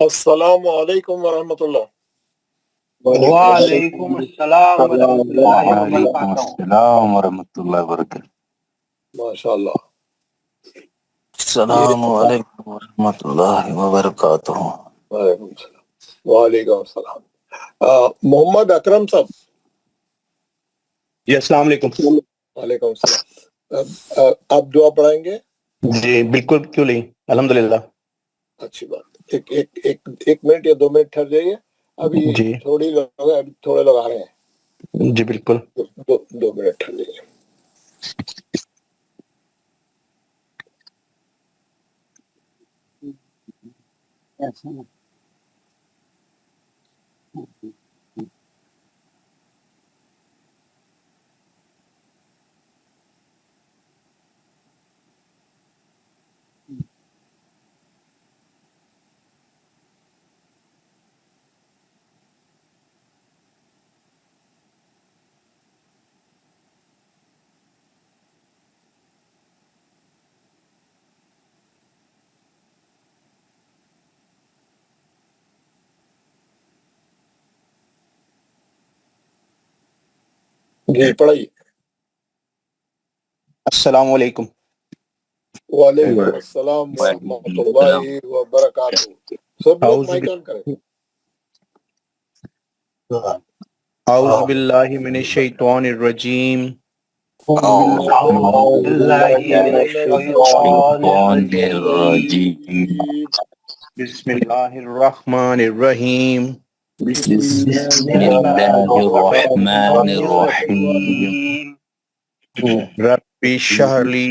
السلام علیکم ورحمۃ اللہ۔ وعلیکم السلام ورحمۃ اللہ وعلیکم وبرکاتہ۔ السلام ورحمۃ اللہ وبرکاتہ۔ ماشاء اللہ۔ السلام علیکم ورحمۃ اللہ وبرکاتہ۔ وعلیکم السلام۔ وعلیکم السلام۔ محمد اکرم صاحب، جی السلام علیکم۔ وعلیکم السلام۔ آپ دعا پڑھائیں گے؟ جی بالکل، کیوں نہیں، الحمدللہ۔ اچھی بات۔ ایک منٹ یا 2 منٹ ٹھہر جائیے، ابھی جی تھوڑے لوگ آ رہے ہیں، جی بالکل۔ 2 منٹ ٹھہر جائیے۔ جی پڑھائیے۔ السلام علیکم۔ وعلیکم السلام ورحمۃ اللہ وبرکاتہ۔ سب لوگ مائک آن کریں۔ اعوذ باللہ من الشیطان الرجیم۔ اعوذ باللہ من الشیطان الرجیم۔ بسم اللہ الرحمن الرحیم۔ بسم اللہ الرحمن الرحیم۔ رب اشرح لی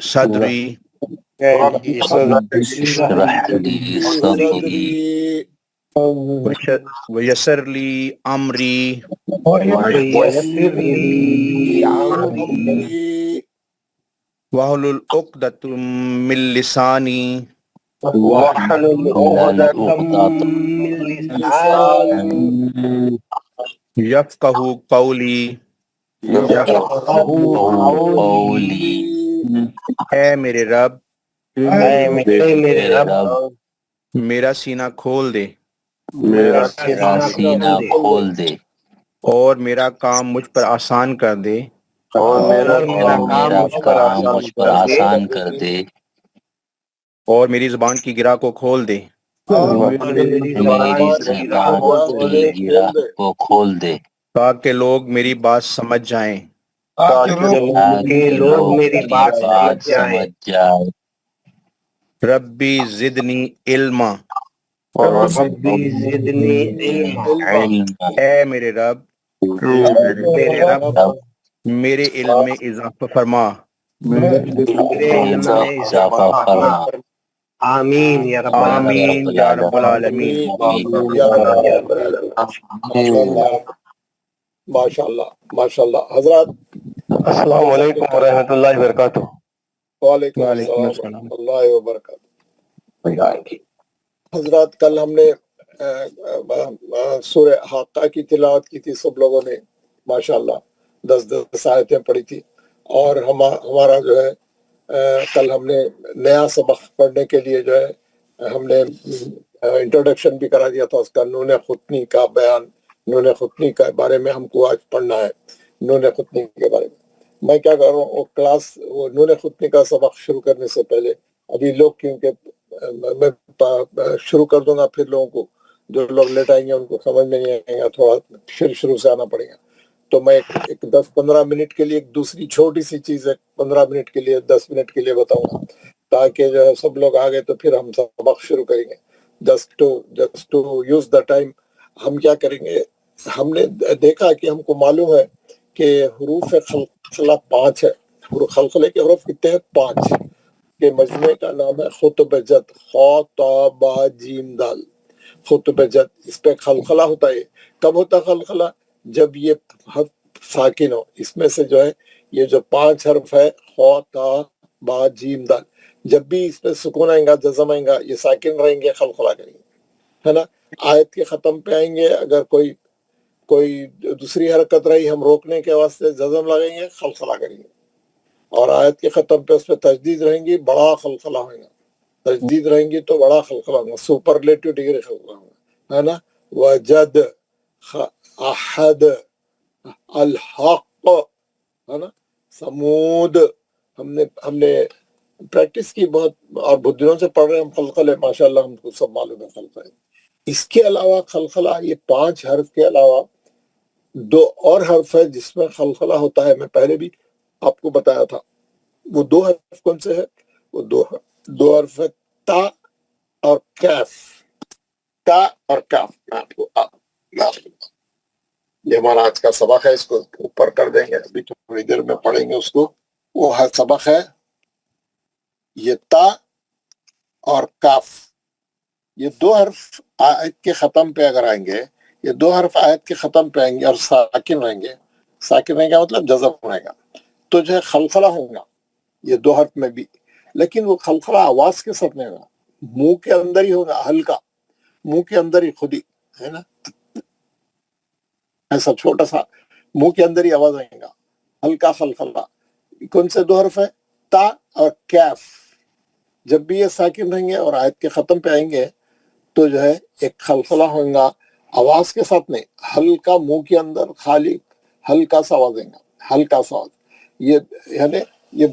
صدری اشرح لی صدری ویسر لی امری ویسر لی امری واحلل عقدۃ من لسانی واحلل عقدۃ من لسانی یفقہوا قولی۔ یفقہوا قولی۔ اے میرے رب، اے میرے رب، میرا سینہ کھول دے میرا سینہ کھول دے اور میرا کام مجھ پر آسان کر دے اور میرا کام مجھ پر آسان کر دے اور میری زبان کی گرہ کو کھول دے میری زبان کی گرہ کو کھول دے تاکہ لوگ میری بات سمجھ جائیں۔ تاکہ لوگ میری بات سمجھ جائیں۔ ربی زدنی علما، ربی زدنی علما۔ اے میرے رب، میرے علم میں اضافہ فرما۔ اضافہ فرما۔ آمین یا رب آمین یا رب العالمین۔ ماشاء اللہ ماشاء اللہ۔ حضرات السلام علیکم ورحمۃ اللہ وبرکاتہ۔ وعلیکم السلام ورحمۃ اللہ وبرکاتہ۔ حضرات کل ہم نے سورہ حاقہ کی تلاوت کی تھی، سب لوگوں نے ماشاءاللہ 10 آیتیں پڑھی تھی، اور ہمارا جو ہے کل ہم نے نیا سبق پڑھنے کے لیے جو ہے ہم نے انٹروڈکشن بھی کرا دیا تھا اس کا، نون ختنی کا بیان، نون ختنی کے بارے میں ہم کو آج پڑھنا ہے، نون ختنی کے بارے میں۔ میں کیا کر رہا ہوں، وہ کلاس، وہ نون ختنی کا سبق شروع کرنے سے پہلے ابھی لوگ، کیونکہ میں شروع کر دوں گا، پھر لوگوں کو، جو لوگ لیٹ آئیں گے ان کو سمجھ میں نہیں آئے گا، تھوڑا شروع سے آنا پڑے گا، تو میں ایک 10-15 منٹ کے لیے ایک دوسری چھوٹی سی چیز ہے، 15 منٹ کے لیے 10 منٹ کے لیے بتاؤں گا، تاکہ جو ہے سب لوگ آ گئے تو پھر ہم سبق شروع کریں گے۔ Just to use the time ہم کیا کریں گے، ہم نے دیکھا کہ ہم کو معلوم ہے کہ حروف خلقلہ 5 ہے، خلقلے کے حروف کتنے ہیں؟ 5 کے مجموعے کا نام ہے خطب جد، خا تا با جیم دال، خطب جد۔ اس پہ خلقلہ ہوتا ہے۔ کب ہوتا ہے خلقلہ؟ جب یہ حرف ساکن ہو۔ اس میں سے جو ہے یہ جو 5 حرف ہے، خا تا با جیم دال، جب بھی اس پہ سکون آئیں گا، جزم آئیں گا، یہ ساکن رہیں گے، خلقلہ کریں گے، ہے نا۔ آیت کے ختم پہ آئیں گے، اگر کوئی دوسری حرکت رہی، ہم روکنے کے واسطے جزم لگائیں گے، خلقلہ کریں گے، اور آیت کے ختم پہ اس پہ تجدید رہیں گی، بڑا خلقلہ ہوئے گا، تجدید رہیں گی تو بڑا خلقلہ ہوگا، سپرلیٹو ڈگری خلقلہ ہوگا، ہے نا. وجد، احد، الحق، ہے نا. سمود. ہم نے پریکٹس کی بہت، اور بہت دنوں سے پڑھ رہے ہیں ہم خلقلہ، ماشاءاللہ ہم کو سب معلوم ہے خلقلہ. اس کے علاوہ خلقلہ، یہ 5 حرف کے علاوہ 2 اور حرف ہے جس میں خلقلہ ہوتا ہے. میں پہلے بھی آپ کو بتایا تھا. وہ 2 حرف کون سے ہے؟ وہ دو حرف ہے، تا اور کیف. تا اور کاف. میں آپ کو یہ ہمارا آج کا سبق ہے، اس کو اوپر کر دیں گے، ابھی تھوڑی دیر میں پڑھیں گے اس کو. وہ سبق ہے یہ تا اور کاف. یہ 2 حرف آیت کے ختم پہ اگر آئیں گے، یہ 2 حرف آیت کے ختم پہ آئیں گے اور ساکن رہیں گے. ساکن رہیں گا مطلب جزم رہے گا، تو جو ہے خلقلہ ہوگا یہ 2 حرف میں بھی. لیکن وہ خلقلہ آواز کے ساتھ نہیں ہوگا، منہ کے اندر ہی ہوگا، ہلکا، منہ کے اندر ہی خود ہی، ہے نا، ایسا چھوٹا سا منہ کے اندر ہی آواز آئے گا، ہلکا خلقلہ. کون سے 2 حرف ہے؟ تا اور کیف. جب بھی یہ ساکن رہیں گے اور آیت کے ختم پہ آئیں گے تو جو ہے ایک خلقلہ ہوگا، آواز کے ساتھ نہیں، ہلکا منہ کے اندر خالی ہلکا سا آواز آئے گا، ہلکا سا آواز. یہ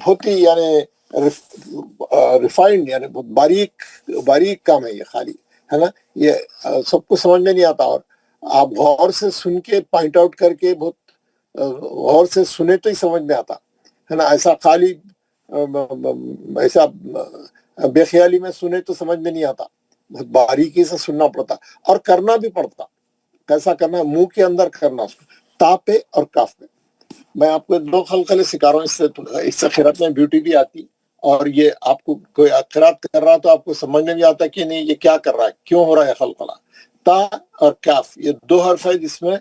بہت ہی ریفائنڈ، یعنی بہت باریک کام ہے یہ، خالی، ہے نا. یہ سب کو سمجھ میں نہیں آتا، اور آپ غور سے سن کے پوائنٹ آؤٹ کر کے بہت غور سے سنے تو ہی سمجھ میں آتا، ہے نا. ایسا خالی ایسا بے خیالی میں سنے تو سمجھ میں نہیں آتا، بہت باریکی سے سننا پڑتا اور کرنا بھی پڑتا. کیسا کرنا ہے؟ منہ کے اندر کرنا، تا پہ اور کاف پہ. میں آپ کو 2 خلقلے سکھا رہا ہوں، اس سے قرات میں بیوٹی بھی آتی، اور یہ آپ کو کوئی قرات کر رہا تو آپ کو سمجھ میں بھی آتا کہ نہیں یہ کیا کر رہا ہے، کیوں ہو رہا ہے خلقلہ. تا اور کاف یہ 2 حرف ہے جس میں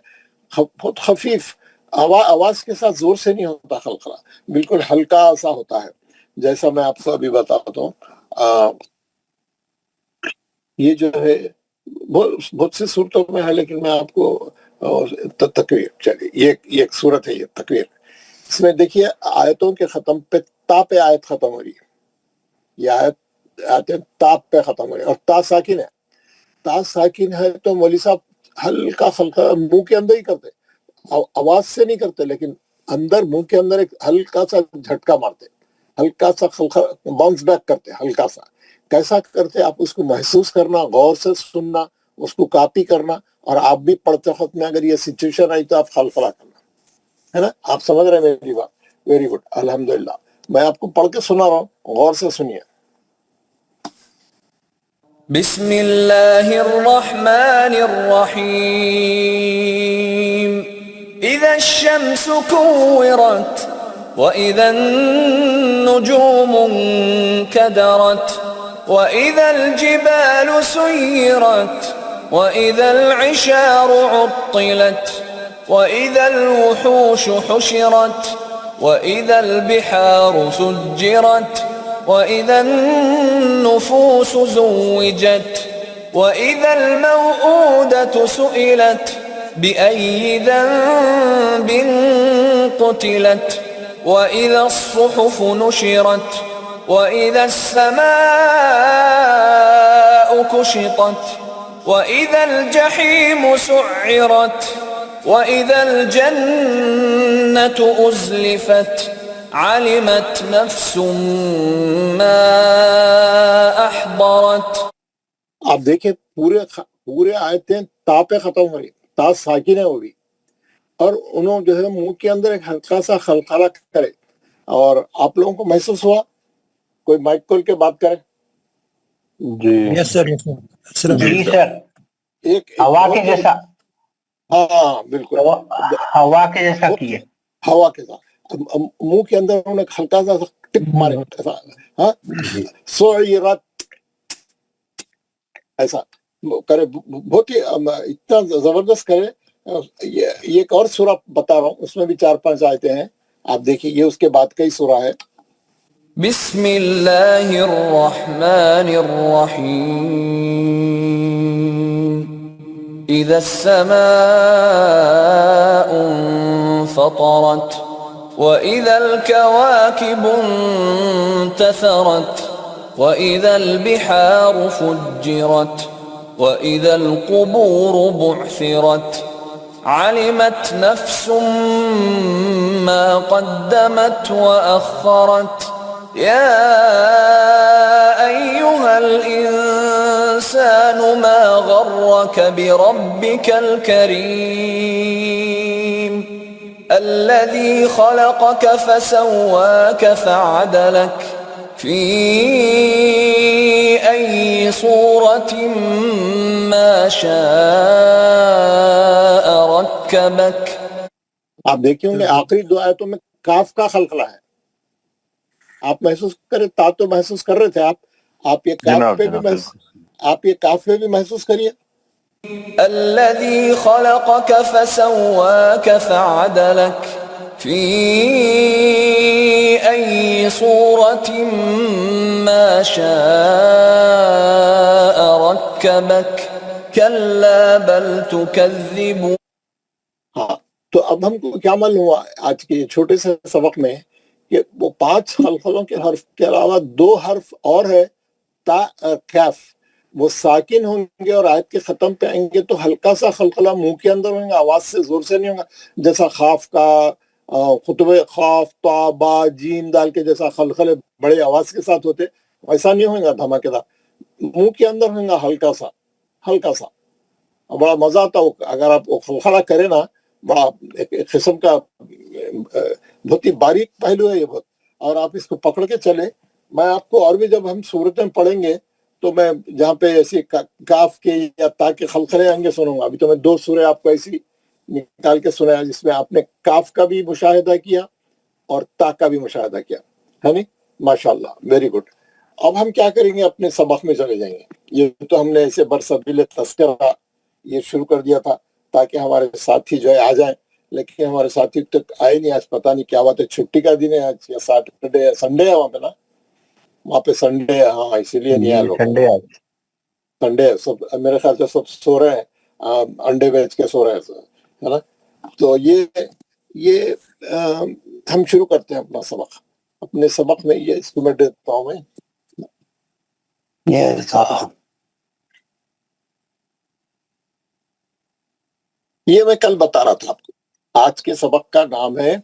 بہت خفیف آواز کے ساتھ زور سے نہیں ہوتا خلقلہ، بالکل ہلکا سا ہوتا ہے. جیسا میں آپ کو ابھی بتاتا ہوں، یہ جو ہے بہت سی صورتوں میں ہے، لیکن میں آپ کو تکویر، چلیے یہ ایک صورت ہے، یہ تکویر. اس میں دیکھیے آیتوں کے ختم پہ تا پہ آیت ختم ہو رہی ہے. یہ آیتیں تا پہ ختم ہو رہی ہے، اور تا ساکن ہے. تا ساکن ہے تو مولوی صاحب ہلکا خلقلہ منہ کے اندر ہی کرتے، آواز سے نہیں کرتے، لیکن اندر منہ کے اندر ایک ہلکا سا جھٹکا مارتے، ہلکا سا خلقلہ باؤنس بیک کرتے، ہلکا سا. کیسا کرتے؟ آپ اس کو محسوس کرنا، غور سے سننا، اس کو کاپی کرنا، اور آپ بھی پڑھتے وقت میں اگر یہ سچویشن آئی تو آپ خلقلہ کرنا، ہے نا. آپ سمجھ رہے ہیں میری بات؟ ویری گڈ، الحمدللہ. میں آپ کو پڑھ کے سنا رہا ہوں، غور سے سنیے. بسم اللہ الرحمن الرحیم. اذا الشمس كورت واذا النجوم انكدرت واذا الجبال سيرت واذا العشار عطلت واذا الوحوش حشرت واذا البحار سجرت وإذا النفوس زوجت وإذا الموءودة سئلت بأي ذنب قتلت وإذا الصحف نشرت وإذا السماء كشطت وإذا الجحيم سعرت وإذا الجنة أزلفت علمت نفس ما احضرت. آپ دیکھیں پورے آیتیں تا پہ ختم ہو رہی، تا ساکن ہے وہ بھی، اور انہوں جو ہے منہ کے اندر ایک ہلکا سا خلقلہ کرے. اور آپ لوگوں کو محسوس ہوا؟ کوئی مائک کھول کے بات کرے. جی یس سر. جی سر. ایک ہوا کے جیسا، ہاں بالکل ہوا کے جیسا کیے، ہوا کے ساتھ منہ کے اندر انہوں نے ہلکا سا ٹپ مارے، ہاں سعرت ایسا کرے، بہت ہی اتنا زبردست کرے. یہ ایک اور سورہ بتا رہا ہوں، اس میں بھی 4-5 آیتیں ہیں، آپ دیکھیے. یہ اس کے بعد کا ہی سورہ ہے. بسم اللہ الرحمن الرحیم. اذا السماء انفطرت وإذا الكواكب انتثرت وإذا البحار فجرت وإذا القبور بعثرت علمت نفس ما قدمت وأخرت يا أيها الإنسان ما غرك بربك الكريم الذي خلقك فسواك فعدلك في أي صورة ما شاء ركبك. آپ دیکھیں گے آخری دو آیتوں میں کاف کا خلقلہ ہے. آپ محسوس کریں، تا تو محسوس کر رہے تھے آپ یہ کاف پہ بھی محسوس کریے. الذي خلقك فسواك فعدلك في أي صورة ما شاء ركبك كلا بل تكذبون. ہاں، تو اب ہم کو کیا معلوم ہوا آج کے چھوٹے سے سبق میں کہ وہ 5 خلقلوں کے حرف کے علاوہ 2 حرف اور ہے تا کیف، وہ ساکن ہوں گے اور آیت کے ختم پہ آئیں گے تو ہلکا سا خلقلہ منہ کے اندر ہوں گا، آواز سے زور سے نہیں ہوگا، جیسا خاف کا خطبہ خاف تا با جیم دال کے جیسا خلقلے بڑے آواز کے ساتھ ہوتے ویسا نہیں ہوگا دھماکے دار، منہ کے اندر ہوگا ہلکا سا. بڑا مزہ آتا ہو اگر آپ وہ خلقلہ کریں نا، بڑا ایک قسم کا بہت ہی باریک پہلو ہے یہ بہت، اور آپ اس کو پکڑ کے چلے. میں آپ کو اور بھی جب ہم صورتیں پڑھیں گے تو میں جہاں پہ ایسی کاف کے یا تا کے خلقلے آئیں گے سنوں گا. ابھی تو میں 2 سورے آپ کو ایسی نکال کے سنایا جس میں آپ نے کاف کا بھی مشاہدہ کیا اور تا کا بھی مشاہدہ کیا ہے نہیں. ماشاءاللہ، ویری گڈ. اب ہم کیا کریں گے، اپنے سبق میں چلے جائیں گے. یہ تو ہم نے ایسے برسبیل تذکرہ یہ شروع کر دیا تھا تاکہ ہمارے ساتھی جو ہے آ جائیں، لیکن ہمارے ساتھی تک آئے نہیں. آج پتہ نہیں کیا بات ہے، چھٹی کا دن ہے آج یا سیٹرڈے ہے، سنڈے ہے وہاں پہ نا، وہاں پہ سنڈے ہے. ہاں، اسی لیے نہیں آئے لوگ. سنڈے ہے، سب میرے خیال سے سب سو رہے ہیں، انڈے بیچ کے سو رہے ہیں، ہے نا. تو یہ ہم شروع کرتے ہیں اپنا سبق. اپنے سبق میں یہ اس کو میں دیتا ہوں میں. یہ میں کل بتا رہا تھا آپ کو، آج کے سبق کا نام ہے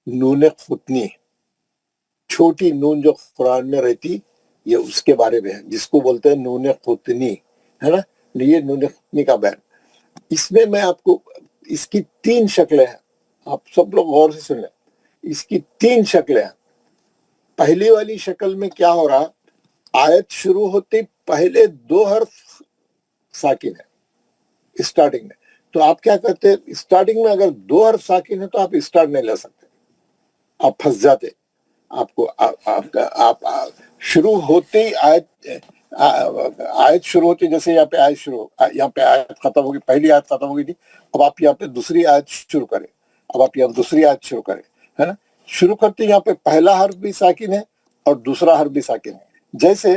نون ختنی. چھوٹی نون جو قرآن میں رہتی، یہ اس کے بارے میں ہے، جس کو بولتے ہیں نون ختنی، ہے نا. یہ نون ختنی کا بیان. اس میں آپ کو اس کی 3 شکلیں ہیں. آپ سب لوگ غور سے سن لیں. اس کی 3 شکلیں ہیں. پہلی والی شکل میں کیا ہو رہا، آیت شروع ہوتی پہلے 2 حرف ساکن ہے اسٹارٹنگ میں. تو آپ کیا کرتے، اسٹارٹنگ میں اگر 2 حرف ساکن ہے تو آپ اسٹارٹ نہیں لے سکتے، آپ پھنس جاتے. آپ کو آپ شروع ہوتے ہی آیت شروع ہوتی، جیسے یہاں پہ آیت ختم ہوگی، پہلی آیت ختم ہوگی تھی، اب آپ یہاں پہ دوسری آیت شروع کریں. ہے نا. شروع کرتے یہاں پہ پہلا حرف بھی ساکن ہے اور دوسرا حرف بھی ساکن ہے. جیسے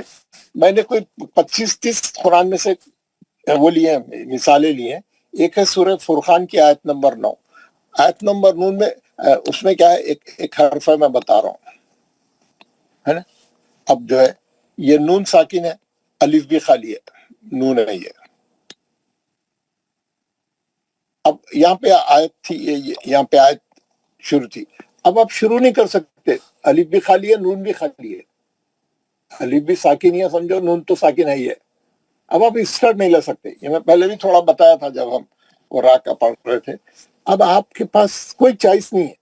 میں نے کوئی 25-30 قرآن میں سے وہ لیے ہیں، مثالیں لی ہیں. ایک ہے سورہ فرقان کی آیت نمبر 9. آیت نمبر 9 میں اس میں کیا ہے، ایک حرف ہے، میں بتا رہا ہوں، ہے نا. اب جو ہے یہ نون ساکن ہے، الف بھی خالی ہے، نون ہے یہ. اب یہاں پہ آیت تھی، یہاں پہ آیت شروع تھی. اب آپ شروع نہیں کر سکتے، الف بھی خالی ہے، نون بھی خالی ہے. الف بھی ساکن ہی ہے سمجھو، نون تو ساکن ہے ہی ہے. اب آپ اسٹارٹ نہیں لے سکتے. یہ میں پہلے بھی تھوڑا بتایا تھا جب ہم قرآن کا پڑھ رہے تھے. اب آپ کے پاس کوئی چوائس نہیں ہے.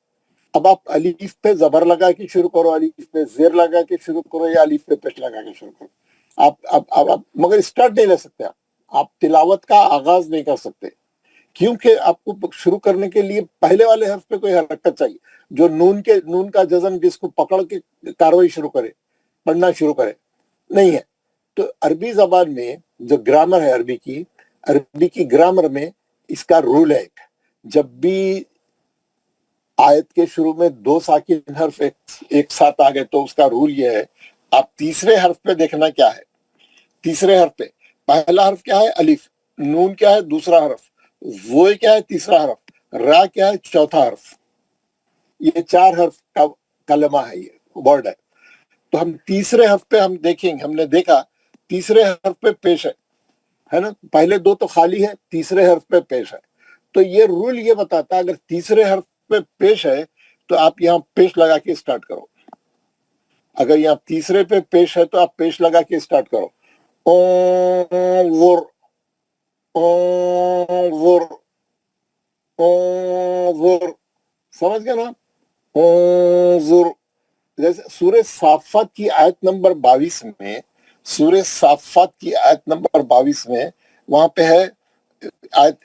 اب آپ الف پہ زبر لگا کے شروع کرو، الف پہ زیر لگا کے شروع کرو، یا الف پہ پیش لگا کے شروع کرو. آپ مگر اسٹارٹ نہیں لے سکتے. آپ تلاوت کا آغاز نہیں کر سکتے، کیونکہ آپ کو شروع کرنے کے لیے پہلے والے حرف پہ کوئی حرکت چاہیے، جو نون کا جزم جس کو پکڑ کے کاروائی شروع کرے، پڑھنا شروع کرے، نہیں ہے. تو عربی زبان میں جو گرامر ہے عربی کی گرامر میں اس کا رول ہے. جب بھی آیت کے شروع میں 2 ساکن حرف ایک ساتھ آ گئے تو اس کا رول یہ ہے، آپ تیسرے حرف پہ دیکھنا کیا ہے. تیسرے حرف پہ پہلا حرف کیا ہے، الف. نون کیا ہے، دوسرا حرف. وہ کیا ہے، تیسرا حرف. را کیا ہے، چوتھا حرف. یہ 4 حرف کا کلمہ ہے، یہ ورڈ ہے. تو ہم تیسرے حرف پہ ہم دیکھیں گے, ہم نے دیکھا تیسرے حرف پہ پیش ہے نا, پہلے دو تو خالی ہے, تیسرے حرف پہ پیش ہے. تو یہ رول یہ بتاتا ہے اگر تیسرے حرف پہ پیش ہے تو آپ یہاں پیش لگا کے اسٹارٹ کرو. اگر یہاں تیسرے پہ پیش ہے تو آپ پیش لگا کے اسٹارٹ کرو. انظر انظر انظر, سمجھ گئے نا؟ انظر. جیسے سورہ صافات کی آیت نمبر 22 میں, سورہ صافات کی آیت نمبر 22 میں وہاں پہ ہے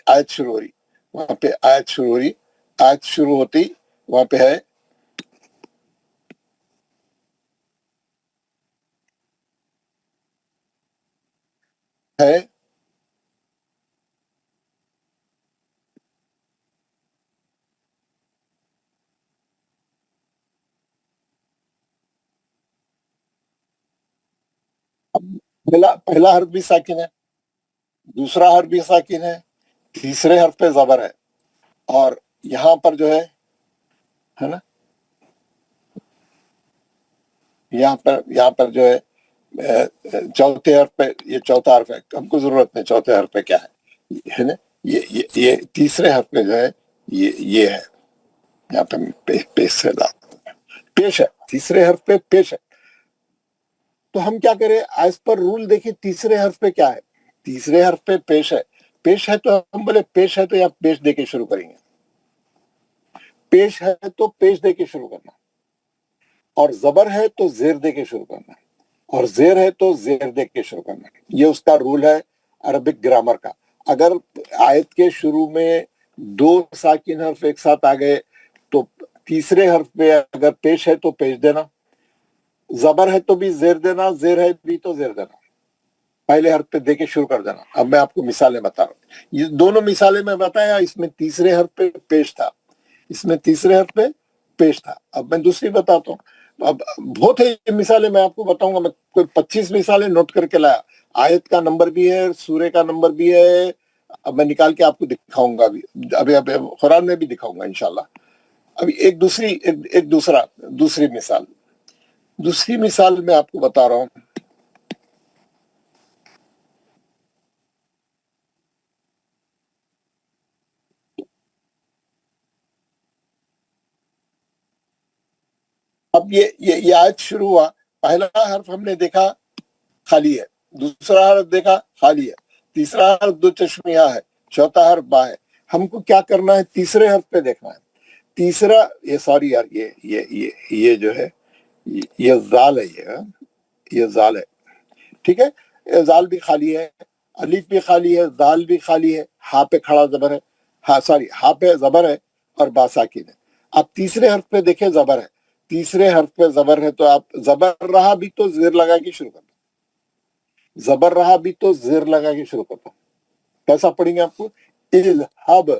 آیت شروع ہو رہی, وہاں پہ آیت شروع ہو رہی, آیت شروع ہوتی وہاں پہ ہے پہلا حرف بھی ساکن ہے, دوسرا حرف بھی ساکن ہے, تیسرے حرف پہ زبر ہے, اور یہاں پر جو ہے نا, یہاں پر جو ہے چوتھے حرف پہ, یہ چوتھا حرف ہے, ہم کو ضرورت نہیں چوتھے حرف پہ کیا ہے نا, یہ تیسرے حرف پہ جو ہے یہ ہے, یہاں پہ پیش ہے, تیسرے حرف پہ پیش ہے. تو ہم کیا کریں, ایز پر رول دیکھیں تیسرے حرف پہ کیا ہے, تیسرے حرف پہ پیش ہے, پیش ہے تو ہم بولے پیش ہے تو یا پیش دے کے شروع کریں گے, پیش ہے تو پیش دے کے شروع کرنا, اور زبر ہے تو زیر دے کے شروع کرنا, اور زیر ہے تو زیر دے کے شروع کرنا. یہ اس کا رول ہے عربک گرامر کا. اگر آیت کے شروع میں دو ساکن حرف ایک ساتھ آ گئے تو تیسرے حرف پہ اگر پیش ہے تو پیش دینا, زبر ہے تو بھی زیر دینا, زیر ہے بھی تو زیر دینا, پہلے حرف پہ دے کے شروع کر دینا. اب میں آپ کو مثالیں بتا رہا ہوں, یہ دونوں مثالیں میں بتایا, اس میں تیسرے حرف پہ پیش تھا, اس میں تیسرے حرف پہ پیش تھا. اب میں دوسری بتاتا ہوں, اب بہت ہے مثالیں میں آپ کو بتاؤں گا, میں کوئی 25 مثالیں نوٹ کر کے لایا, آیت کا نمبر بھی ہے, سورے کا نمبر بھی ہے, اب میں نکال کے آپ کو دکھاؤں گا, ابھی قرآن میں بھی دکھاؤں گا انشاءاللہ. ابھی دوسری مثال میں آپ کو بتا رہا ہوں. اب یہ آیت شروع ہوا, پہلا حرف ہم نے دیکھا خالی ہے, دوسرا حرف دیکھا خالی ہے, تیسرا حرف دو چشمیہ ہے, چوتھا حرف با ہے. ہم کو کیا کرنا ہے, تیسرے حرف پہ دیکھنا ہے. تیسرا یہ جو ہے یہ زال ہے, یہ زال ہے, ٹھیک ہے, زال بھی خالی ہے, الف بھی خالی ہے, زال بھی خالی ہے, ہاں پہ کھڑا زبر ہے, ہاں پہ زبر ہے اور با ساکن ہے. آپ تیسرے حرف پہ دیکھیں زبر ہے, تیسرے حرف پہ زبر ہے تو آپ زبر رہا بھی تو زیر لگا کے شروع کرنا, زبر رہا بھی تو زیر لگا کے شروع کرنا. کیسا پڑھیں گے آپ کو, اذهب,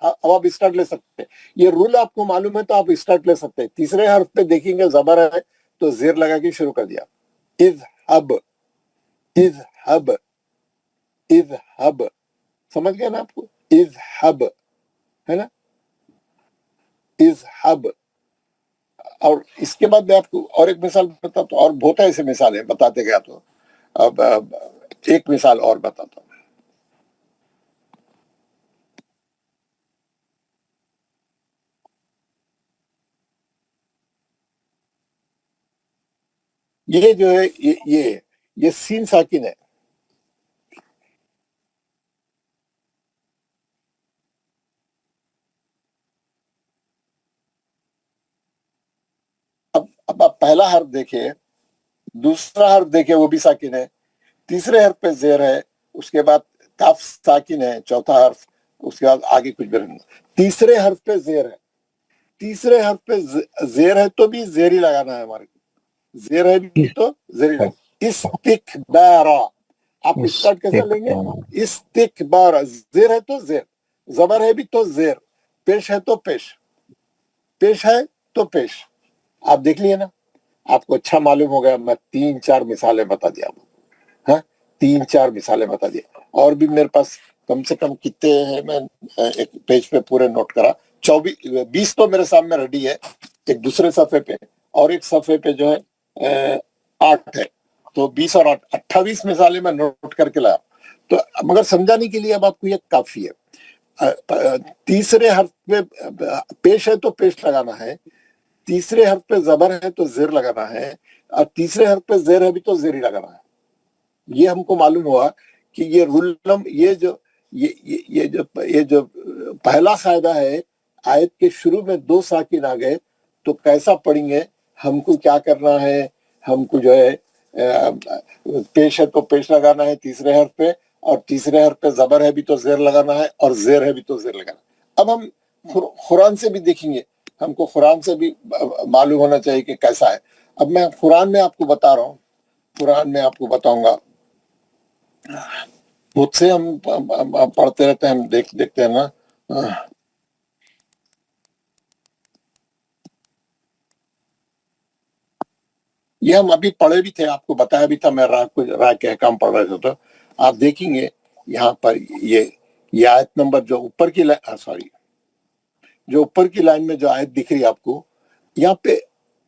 اب آپ اسٹارٹ لے سکتے ہیں, یہ رول آپ کو معلوم ہے تو آپ اسٹارٹ لے سکتے ہیں. تیسرے حرف پہ دیکھیں گے زبر ہے تو زیر لگا کے شروع کر دیا, اذهب اذهب اذهب, سمجھ گئے نا آپ کو, اذهب ہے نا, اذهب. اور اس کے بعد میں آپ کو اور ایک مثال بتاتا ہوں, اور بہت ایسے مثالیں بتاتے گیا, تو اب ایک مثال اور بتاتا ہوں. یہ جو ہے یہ سین ساکن ہے, اب آپ پہلا حرف دیکھیں, دوسرا حرف دیکھیں وہ بھی ساکن ہے, تیسرے حرف پہ زیر ہے, اس کے بعد کاف ساکن ہے, چوتھا حرف, اس کے بعد آگے کچھ بھی نہیں. تیسرے حرف پہ زیر ہے, تیسرے حرف پہ زیر ہے تو بھی زیر ہی لگانا ہے ہمارے کو, زیر ہے بھی تو زیر ہی لگانا. استکبارا, آپ اسٹارٹ کیسے لیں گے, استکبارا, زیر ہے تو زیر, زبر ہے بھی تو زیر, پیش ہے تو پیش, پیش ہے تو پیش. آپ دیکھ لیے نا, آپ کو اچھا معلوم ہو گیا, میں 3-4 مثالیں بتا دیا, ہاں 3-4 مثالیں بتا دیا. اور بھی میرے پاس کم سے کم کتنے ہیں, میں ایک پیج پہ پورے نوٹ کرا, 20 تو میرے سامنے ریڈی ہے ایک دوسرے صفحے پہ, اور ایک صفحے پہ جو ہے 8 ہے، تو 20 اور 8 28 مثالیں میں نوٹ کر کے لایا. تو مگر سمجھانے کے لیے اب آپ کو یہ کافی ہے. تیسرے حرف پہ پیش ہے تو پیش لگانا ہے، تیسرے حرف پہ زبر ہے تو زیر لگانا ہے، اور تیسرے حرف پہ زیر ہے بھی تو زیر ہی لگانا ہے. یہ ہم کو معلوم ہوا کہ یہ رولم، یہ جو پہلا قاعدہ ہے، آیت کے شروع میں 2 ساکن آ گئے تو کیسا پڑھیں گے، ہم کو کیا کرنا ہے، ہم کو جو ہے پیش ہے تو پیش لگانا ہے تیسرے حرف پہ، اور تیسرے حرف پہ زبر ہے بھی تو زیر لگانا ہے، اور زیر ہے بھی تو زیر لگانا ہے. اب ہم قرآن سے بھی دیکھیں گے، ہم کو قرآن سے بھی معلوم ہونا چاہیے کہ کیسا ہے. اب میں قرآن میں آپ کو بتا رہا ہوں، قرآن میں آپ کو بتاؤں گا. مجھ سے ہم پڑھتے رہتے ہیں، ہم دیکھتے ہیں نا. یہ ہم ابھی پڑھے بھی تھے، آپ کو بتایا بھی تھا، میں راہ کے احکام پڑھ رہے تھے. تو آپ دیکھیں گے یہاں پر یہ آیت نمبر جو اوپر کی جو اوپر کی لائن میں جو آیت دکھ رہی ہے آپ کو، یہاں پہ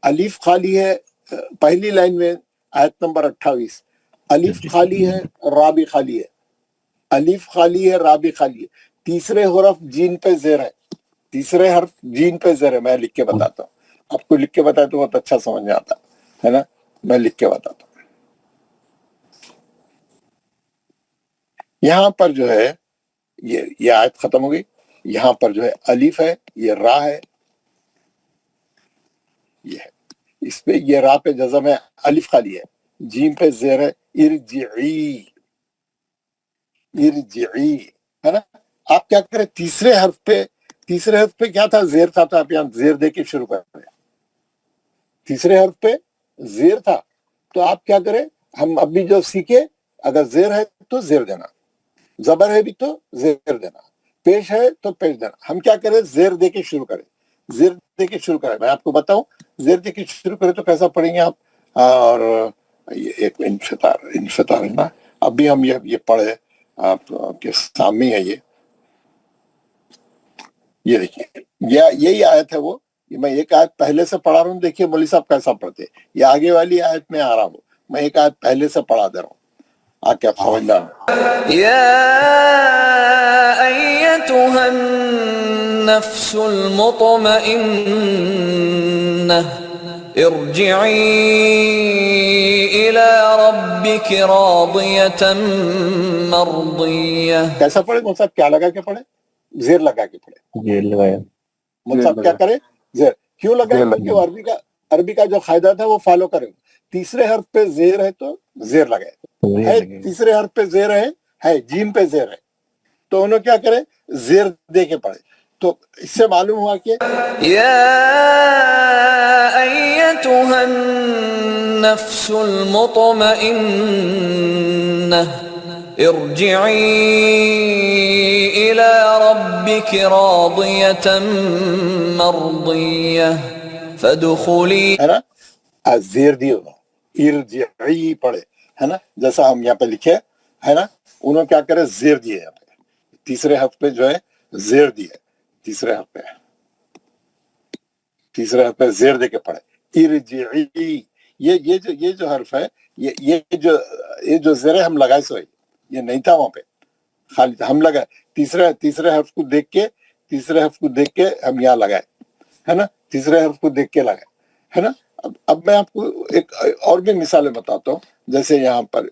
الف خالی ہے. پہلی لائن میں آیت نمبر 28 الف خالی ہے، را بھی خالی ہے. الف خالی ہے، را بھی خالی ہے. تیسرے حرف جین پہ زیر ہے، تیسرے حرف جین پہ زیر ہے. میں لکھ کے بتاتا ہوں، آپ کو لکھ کے بتایا تو بہت اچھا سمجھ میں آتا ہے نا. میں لکھ کے بتاتا ہوں. یہاں پر جو ہے یہ آیت ختم ہو گئی. یہاں پر جو ہے الف ہے، یہ را ہے، یہ ہے. اس پہ یہ را پہ جزم ہے، الف خالی ہے، جیم پہ زیر ہے، ارجعی، ارجعی ہے نا. آپ کیا کریں، تیسرے حرف پہ کیا تھا، زیر تھا. تو آپ یہاں زیر دے کے شروع کر رہے ہیں. تیسرے حرف پہ زیر تھا تو آپ کیا کریں، ہم اب بھی جو سیکھے، اگر زیر ہے تو زیر دینا، زبر ہے بھی تو زیر دینا، پیش ہے تو پیش دینا. ہم کیا کریں، زیر دے کے شروع کریں، زیر دے کے شروع کریں. میں آپ کو بتاؤں، زیر دے کے شروع کریں تو کیسا پڑھیں گے آپ. اور یہ ایک انفطار ہے نا. ابھی ہم یہ پڑھے آپ کے سامنے ہے. یہ دیکھیے، یہی آیت ہے. وہ میں ایک آیت پہلے سے پڑھا رہا ہوں، دیکھیے مولوی صاحب کیسا پڑھتے. یہ آگے والی آیت میں آ رہا ہوں، میں ایک آیت پہلے سے پڑھا دے رہا ہوں، آ کے آپ سمجھ لیں. يا أيتها النفس المطمئنة ارجعي إلى ربك راضية مرضية. کیسا پڑھے مول صاحب، کیا لگا کے پڑھے، زیر لگا کے پڑھے. جیل لگایا. مول صاحب کیا کرے، زیر کیوں لگائے، کیونکہ عربی کا جو قاعدہ تھا وہ فالو کرے. تیسرے حرف پہ زیر ہے تو زیر لگائے، ہے تیسرے حرف پہ زیر ہے جیم پہ زیر ہے، تو انہوں کیا کرے، زیر دے کے پڑھے. تو اس سے معلوم ہوا کہ يا أيتها النفس المطمئنة ارجعي إلى ربك راضية مرضية فادخلي. ہے نا، زیر دی انہوں، ارجعی پڑھے ہے نا، جیسا ہم یہاں پہ لکھے ہے نا. انہوں کیا کرے، زیر دیے یہاں پہ، تیسرے حرف پہ جو ہے زیر دیے، تیسرے حرف پہ زیر دے کے پڑھے. ارجعی، یہ جو حرف ہے، یہ جو زیر ہم لگائے سو، یہ نہیں تھا وہاں پہ، خالی ہم لگائے تیسرے حرف کو دیکھ کے ہم یہاں لگائے ہے نا، تیسرے حرف کو دیکھ کے لگائے ہے نا. اب میں آپ کو ایک اور بھی مثالیں بتاتا ہوں. جیسے یہاں پر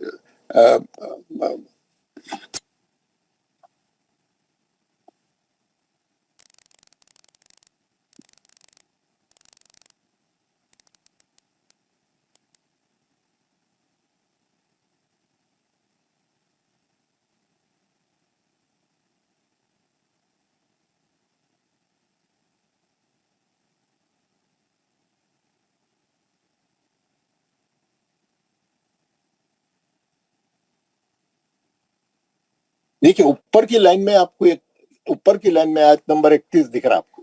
دیکھیے اوپر کی لائن میں آپ کو آیت نمبر 31 دکھ رہا آپ کو.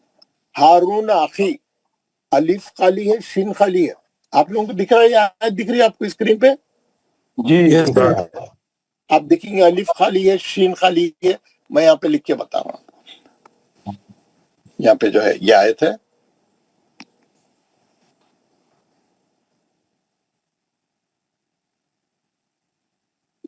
ہارون اخی، الف خالی ہے، شین خالی ہے. آپ لوگوں کو دکھ رہا ہے، یہ آیت دکھ رہی ہے آپ کو اسکرین پہ. جی آپ دیکھیں گے الف خالی ہے، شین خالی ہے. میں یہاں پہ لکھ کے بتا رہا ہوں. یہاں پہ جو ہے یہ آیت ہے،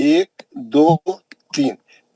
1 2 3,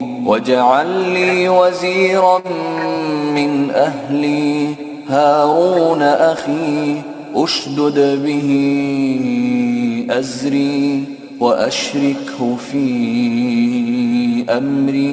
واجعل لي وزيرا من أهلي هارون أخي أشدد به أزري وأشركه في أمري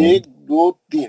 1 2 3,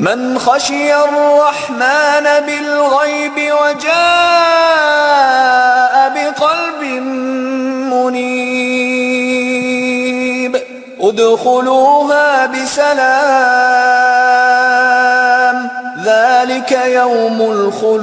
من خشي الرحمن بالغيب وجاء بقلب منيب ادخلوها بسلام ذلك يوم الخلود.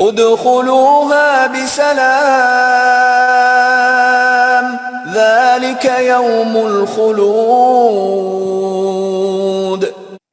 ادخلوها بسلام ذلك يوم الخلود.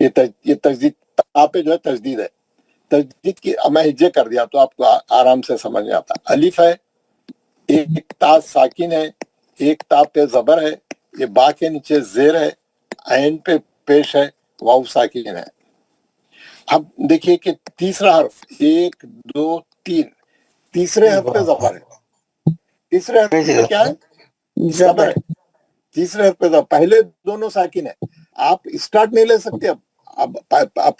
یہ تجدید تا پہ جو ہے تجدید ہے. تجدید کی میں ہجے کر دیا تو آپ کو آرام سے سمجھ میں آتا. الف ہے، ایک تا ساکن ہے، ایک تا پہ زبر ہے، یہ با کے نیچے زیر ہے، عین پہ پیش ہے، واو ساکن ہے. اب دیکھیے کہ تیسرا حرف 1 2 3 تیسرے حرف پہ زبر ہے. تیسرے حرف پہ کیا ہے؟ زبر ہے. تیسرے حرف پہ زبر. پہلے دونوں ساکن ہے. آپ اسٹارٹ نہیں لے سکتے. اب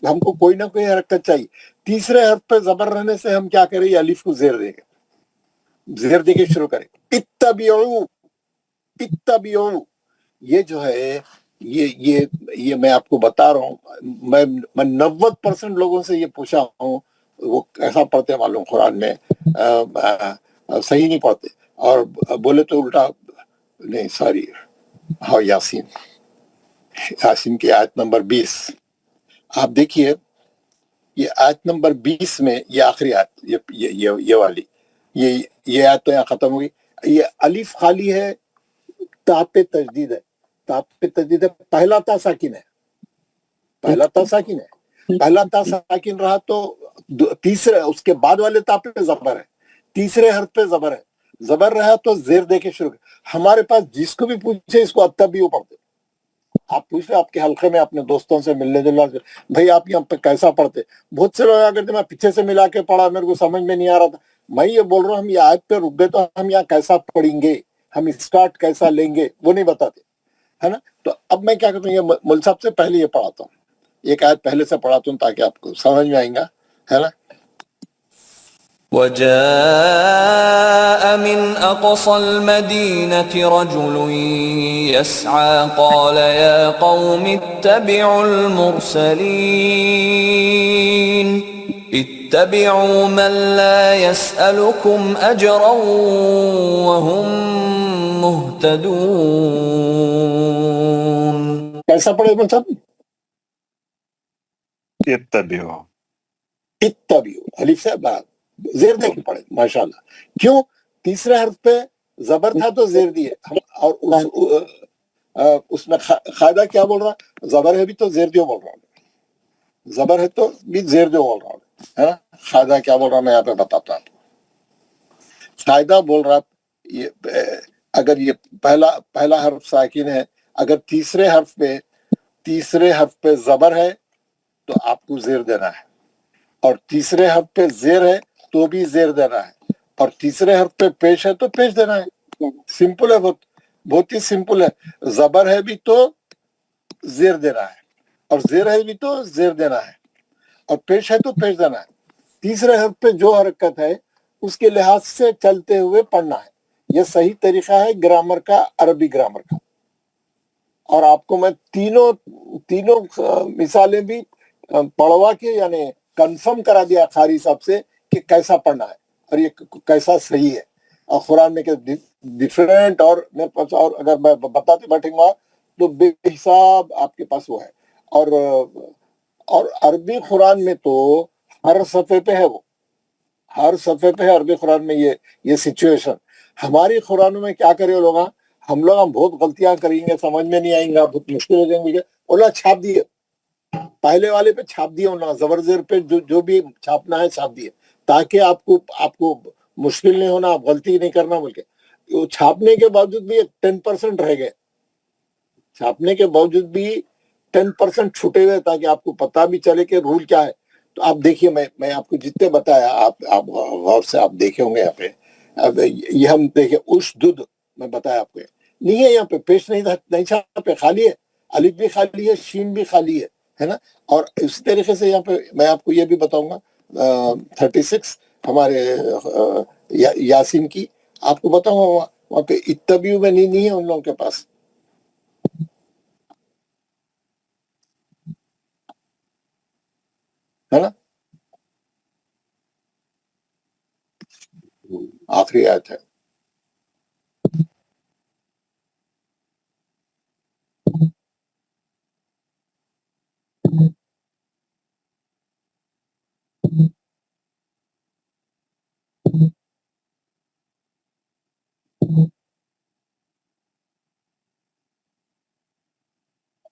ہم کو کوئی نہ کوئی حرکت چاہیے. تیسرے حرف پہ زبر رہنے سے ہم کیا کریں؟ الف کو زیر دیں گے. زیر دے کے شروع کریں. اتبعوا، اتبعوا. یہ جو ہے یہ میں آپ کو بتا رہا ہوں. میں 90% لوگوں سے یہ پوچھا ہوں وہ کیسا پڑھتے ہیں معلوم قرآن میں صحیح نہیں پڑھتے. اور بولے تو الٹا نہیں سوری. ہاں یاسین، یاسین کی آیت نمبر 20 آپ دیکھیے. یہ آیت نمبر 20 میں یہ آخری آیت یہ والی یہ آیت تو یہاں ختم ہوگی. یہ الف خالی ہے، تا پہ تجدید ہے. تا پہ تجدید ہے. پہلا تا ساکن ہے. پہلا تا ساکن ہے. پہلا تا ساکن رہا تو تیسرے اس کے بعد والے تا پہ زبر ہے. تیسرے حرف پہ زبر ہے. زبر رہا تو زیر دے کے شروع. ہمارے پاس جس کو بھی پوچھے اس کو اتبعوا پڑھتے. آپ پوچھ لیں آپ کے حلقے میں اپنے دوستوں سے ملنے جلنے سے، بھائی آپ یہاں پہ کیسا پڑھتے؟ بہت سے لوگ اگر میں پیچھے سے ملا کے پڑھا میرے کو سمجھ میں نہیں آ رہا تھا. میں یہ بول رہا ہوں ہم یہ آیت پہ رک گئے تو ہم یہاں کیسا پڑھیں گے، ہم اسٹارٹ کیسا لیں گے وہ نہیں بتاتے ہے نا. تو اب میں کیا کرتا ہوں، یہ مول صاحب سے پہلے یہ پڑھاتا ہوں. ایک آیت پہلے سے پڑھاتا ہوں تاکہ آپ کو سمجھ میں آئیں گا ہے نا. وجاء من أقصى المدينة رجل يسعى قال يا قوم اتبعوا المرسلين اتبعوا من لا يسألكم أجرا وهم مهتدون. کیسا پڑھے مول صاحب؟ اتبعوا. اتبعوا الف سے بعد زیر دے کے پڑھے. ماشاءاللہ. کیوں؟ تیسرے حرف پہ زبر تھا تو زیر دیے ہم. اور اس میں قاعدہ کیا بول رہا؟ زبر ہے بھی تو زیر دیو بول رہا ہوں. زبر ہے تو بھی زیر دیو بول رہا ہوں ہے نا. قاعدہ کیا بول رہا میں یہاں پہ بتاتا ہوں. قاعدہ بول رہا اگر یہ پہلا حرف ساکن ہے، اگر تیسرے حرف پہ زبر ہے تو آپ کو زیر دینا ہے. اور تیسرے حرف پہ زیر ہے تو بھی زیر دینا ہے. اور تیسرے حرف پہ پیش ہے تو پیش دینا ہے. سمپل ہے، بہت ہی سمپل ہے. زبر ہے بھی تو زیر دینا ہے، اور زیر ہے بھی تو زیر دینا ہے، اور پیش ہے تو پیش دینا ہے. تیسرے حرف پہ جو حرکت ہے اس کے لحاظ سے چلتے ہوئے پڑھنا ہے. یہ صحیح طریقہ ہے گرامر کا، عربی گرامر کا. اور آپ کو میں تینوں مثالیں بھی پڑھوا کے یعنی کنفرم کرا دیا قاری صاحب سے کہ کیسا پڑھنا ہے اور یہ کیسا صحیح ہے. اور قرآن میں ڈیفرنٹ اور میرے پاس اور اگر میں بتاتے بیٹھیں گا تو بے حساب آپ کے پاس وہ ہے. اور عربی قرآن میں تو ہر صفحے پہ ہے، وہ ہر صفحے پہ ہے عربی قرآن میں یہ سچویشن. ہماری قرآن میں کیا کرے لوگ، ہم بہت غلطیاں کریں گے، سمجھ میں نہیں آئیں گا، بہت مشکل ہو جائیں گے. اولا چھاپ دیے، پہلے والے پہ چھاپ دیے، انہوں نے زبر زیر پہ جو بھی چھاپنا ہے چھاپ دیے تاکہ آپ کو مشکل نہیں ہونا، آپ غلطی نہیں کرنا بول کے. وہ چھاپنے کے باوجود بھی 10% رہ گئے. چھاپنے کے باوجود بھی 10% چھوٹے ہوئے تاکہ آپ کو پتہ بھی چلے کہ رول کیا ہے. تو آپ دیکھیے میں آپ کو جتنے بتایا آپ غور سے آپ دیکھے ہوں گے. یہاں پہ اب یہ ہم دیکھیں اشدد میں بتایا آپ کو نہیں ہے. یہاں پہ پیش نہیں چھاپے، خالی ہے. الف بھی خالی ہے، شین بھی خالی ہے نا. اور اسی طریقے سے یہاں پہ میں آپ کو یہ بھی بتاؤں گا 36 ہمارے یاسین کی آپ کو بتاؤں گا وہاں پہ اتبعوا میں نہیں ہے ان لوگوں کے پاس ہے نا. آخری آیت ہے.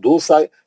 2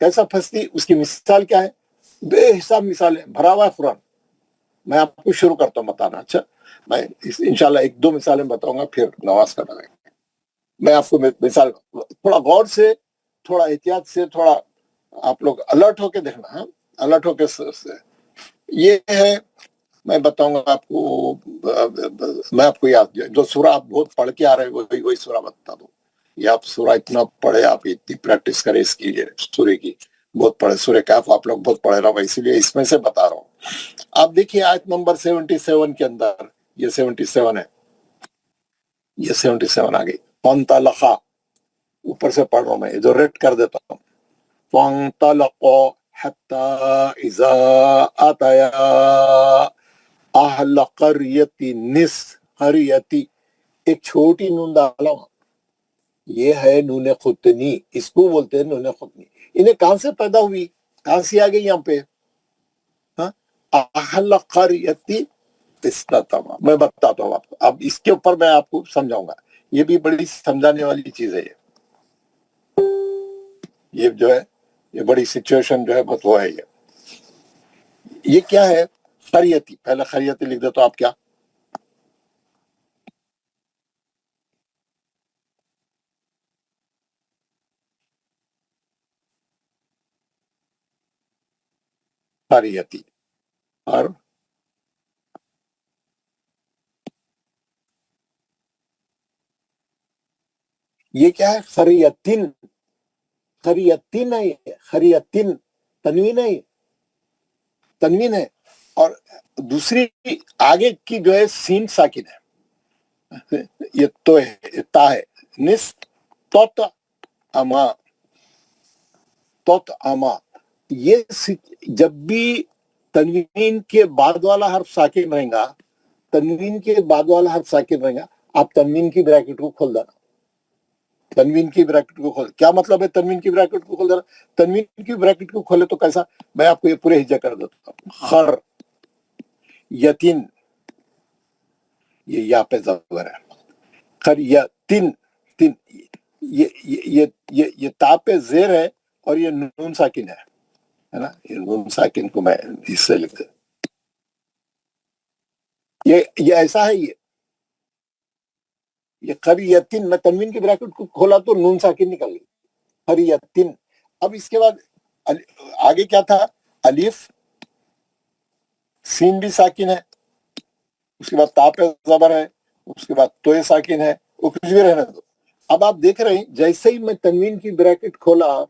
کیسا پھنستی؟ اس کی مثال کیا ہے؟ بے حساب مثالیں بھرا ہوا ہے قرآن. میں آپ کو شروع کرتا ہوں بتانا. اچھا میں انشاءاللہ 1-2 مثالیں بتاؤں گا پھر نماز کا ٹائم. میں آپ کو مثال تھوڑا غور سے، تھوڑا احتیاط سے، تھوڑا آپ لوگ الرٹ ہو کے دیکھنا. ہاں الرٹ ہو کے یہ ہے. میں بتاؤں گا آپ کو، میں آپ کو یاد جو سورہ آپ بہت پڑھ کے آ رہے ہیں وہی سورہ بتا دوں. یہ آپ سورہ اتنا پڑھے، آپ اتنی پریکٹس کریں اس کی، سورہ کی بہت پڑھے. سورہ کہف آپ لوگ بہت پڑھے رہا ہوں، اسی لیے اس میں سے بتا رہا ہوں. آپ دیکھیے آیت نمبر 77 کے اندر، یہ 77 ہے، یہ 77 آ گئی. فانطلقا، اوپر سے پڑھ رہا ہوں میں، جو ریٹ کر دیتا ہوں. فانطلقا حتی اذا آتیا اہل قریتی قریتی، ایک چھوٹی نون ڈالا ہوں. یہ ہے نون خطنی، اس کو بولتے ہیں نون خطنی. انہیں کہاں سے پیدا ہوئی، کہاں سے آ گئی یہاں پہ؟ اہل قریتی استطاع. میں بتاتا ہوں آپ کو، اب اس کے اوپر میں آپ کو سمجھاؤں گا. یہ بھی بڑی سمجھانے والی چیز ہے. یہ جو ہے، یہ بڑی سچویشن جو ہے بہت وہ ہے. یہ کیا ہے؟ قریتی. پہلے قریتی لکھ دے تو آپ کیا؟ قریتی. اور یہ کیا ہے؟ قریتن. قریتن ہے، یہ قریتن تنوین ہے، تنوین ہے. اور دوسری آگے کی جو ہے سین ساکن ہے. یہ تو ہے، تا ہے. نس توت اما، توت اما. یہ جب بھی تنوین کے بعد والا حرف ساکن رہے گا، تنوین کے بعد والا حرف ساکن رہے گا، آپ تنوین کی بریکٹ کو کھول دینا. تنوین کی بریکٹ کو کھول. کیا مطلب ہے تنوین کی بریکٹ کو کھول دینا؟ تنوین کی بریکٹ کو کھولے تو کیسا؟ میں آپ کو یہ پورے ہجا کر دیتا ہوں. خر یتین، یہ یا پہ زبر ہے. خر یتین، تین، یہ تا پہ زیر ہے اور یہ نون ساکن ہے نا. یہ نون ساکن کو میں اس سے لکھ دوں. یہ ایسا ہے. یہ قریتن، میں تنوین کی بریکٹ کو کھولا تو نون ساکن نکل گئی. قریتن. اب اس کے بعد آگے کیا تھا؟ الف، سین بھی ساکن ہے، اس کے بعد تا پہ زبر ہے، اس کے بعد توئے ساکن ہے. وہ کچھ بھی رہنے دو. اب آپ دیکھ رہے ہیں جیسے ہی میں تنوین کی بریکٹ کھولا،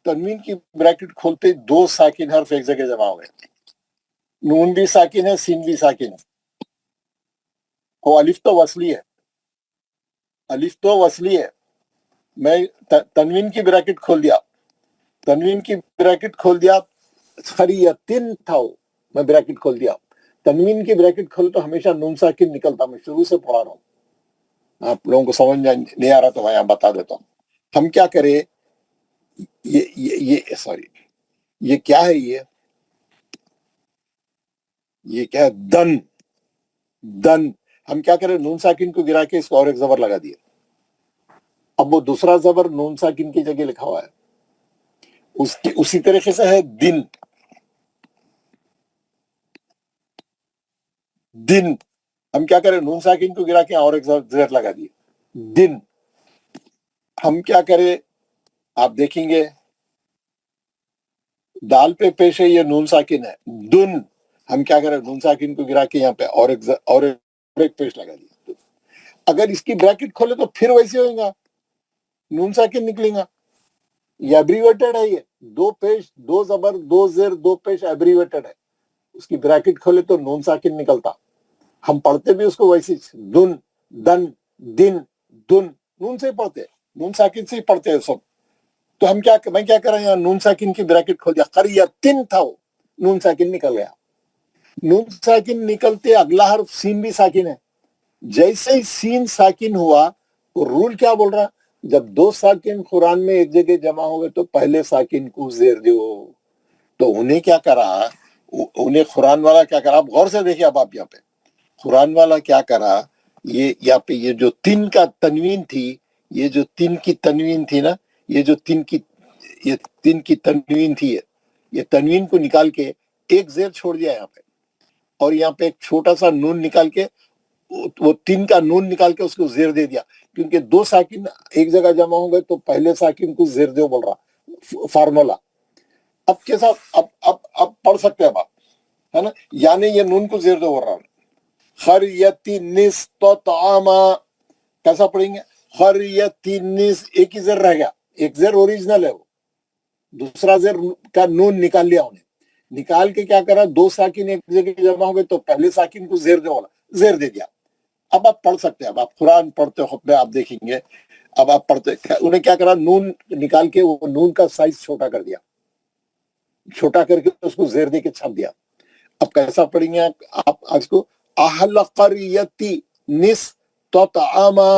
تنوین کی بریکٹ کھولتے 2 ساکن حرف ایک جگہ جمع ہو گئے. نون بھی ساکن ہے، سین بھی ساکن ہے. وہ الف تو وصلی ہے، الف تو وصلی ہے. میں تنوین کی بریکٹ کھول دیا، تنوین کی بریکٹ کھول دیا. قریتن تھا وہ، میں بریکٹ کھول دیا. تنوین کی بریکٹ کھول تو ہمیشہ نون ساکن نکلتا. میں شروع سے پڑھا رہا ہوں، آپ لوگوں کو سمجھ نہیں آ رہا تو میں یہاں بتا دیتا ہوں. ہم کیا کریں، یہ سوری، یہ کیا ہے؟ یہ کیا ہے؟ دن. دن. ہم کیا کریں؟ نون ساکن کو گرا کے اس کو اور ایک زبر لگا دیا. اب وہ دوسرا زبر نون ساکن کی جگہ لکھا ہوا ہے. اسی طریقے سے ہے دن. دن. ہم کیا کریں؟ نون ساکن کو گرا کے اور ایک زبر لگا دیا. دن. ہم کیا کریں؟ آپ دیکھیں گے دال پہ پیش ہے، یہ نون ساکن ہے. دن. ہم کیا کریں؟ نون ساکن کو گرا کے یہاں پہ اور ایک پیش لگا دیا. اگر اس کی بریکٹ کھولے تو پھر ویسے ہوئے گا، نون ساکن نکلیں گا. یہ ایبریویٹڈ ہے، یہ 2 پیش 2 زبر 2 زیر 2 پیش ایبریویٹڈ ہے. اس کی بریکٹ کھولے تو نون ساکن نکلتا. ہم پڑھتے بھی اس کو ویسے دن، دن، دن، دن. نون سے ہی پڑھتے، نون ساکن سے ہی پڑھتے ہیں سب. تو میں کیا کر رہا ہوں؟ یہاں نون ساکن کی بریکٹ کھول دیا. قریتن تھا وہ، نون ساکن نکل گیا. نون ساکن نکلتے اگلا حرف سین بھی ساکن ہے. جیسے ہی سین ساکن ہوا، رول کیا بول رہا؟ جب 2 ساکن قرآن میں ایک جگہ جمع ہو گئے تو پہلے ساکن کو زیر دیو. تو انہیں کیا کرا؟ انہیں قرآن والا کیا کرا؟ آپ غور سے دیکھیں. اب آپ یہاں پہ قرآن والا کیا کرا؟ یہ یہاں پہ یہ جو 3 کا تنوین تھی، یہ جو 3 کی تنوین تھی نا، یہ جو 3 کی یہ تین کی تنوین تھی، یہ تنوین کو نکال کے ایک زیر چھوڑ دیا یہاں پہ، اور یہاں پہ ایک چھوٹا سا نون نکال کے وہ تین کا نون نکال کے اس کو زیر دے دیا، کیونکہ دو ساکن ایک جگہ جمع ہوں گے تو پہلے ساکن کو زیر دو بول رہا فارمولا۔ اب کیسا اب پڑھ سکتے ہیں آپ، ہے نا؟ یعنی یہ نون کو زیر دو بول رہا ہوں۔ خریتی نس تو طعاما، کیسا پڑھیں گے؟ خریتی نس، ایک ہی زیر رہ گیا، ایک زیر اوریجنل ہے، وہ دوسرا زیر کا نون نکال لیا انہیں، نکال کے کیا کرا، دو ساکن ایک جگہ جمع ہو گئے تو پہلے ساکن کو زیر دو بولا، زیر دے دیا۔ اب آپ پڑھ سکتے ہیں، اب آپ قرآن پڑھتے خطبے آپ دیکھیں گے، اب آپ پڑھتے انہیں کیا کرا، نون نکال کے وہ نون کا سائز چھوٹا کر دیا، چھوٹا کر کے اس کو زیر دے کے چھاپ دیا۔ اب کیسا پڑھیں گے آپ اس کو؟ اہل قریتی نس تطعما،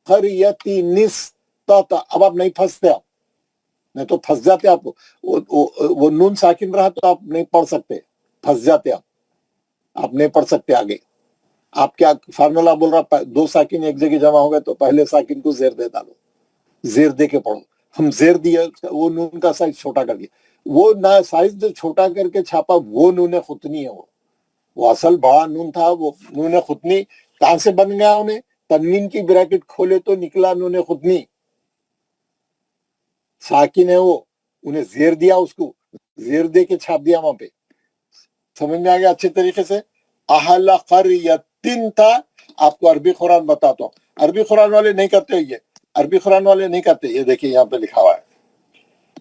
قریتی نس تطعما، اب آپ نہیں پھنستے، آپ نہیں تو پھنس جاتے، آپ وہ نون ساکن رہا تو آپ نہیں پڑھ سکتے، پھنس جاتے، آپ نہیں پڑھ سکتے آگے۔ آپ کیا فارمولا بول رہا، دو ساکن ایک جگہ جمع ہو گئے تو پہلے ساکن کو زیر دے ڈالو، زیر دے کے پڑھو۔ ہم زیر دیا، وہ نون کا سائز چھوٹا کر دیا، وہ نہ سائز جو چھوٹا کر کے چھاپا وہ نون خطنی ہے، وہ اصل بڑا نون تھا، وہ نون خطنی کہاں سے بن گیا؟ انہیں تنوین کی بریکٹ کھولے تو نکلا نون خطنی، ساکن ہے وہ، انہیں زیر دیا، اس کو زیر دے کے چھاپ دیا وہاں پہ۔ سمجھ میں آ گیا اچھے طریقے سے؟ اہل قریتن تھا۔ آپ کو عربی قرآن بتاتا ہوں، عربی قرآن والے نہیں کرتے، یہ عربی قرآن والے نہیں کرتے، یہ دیکھیں یہاں پہ لکھا ہوا ہے،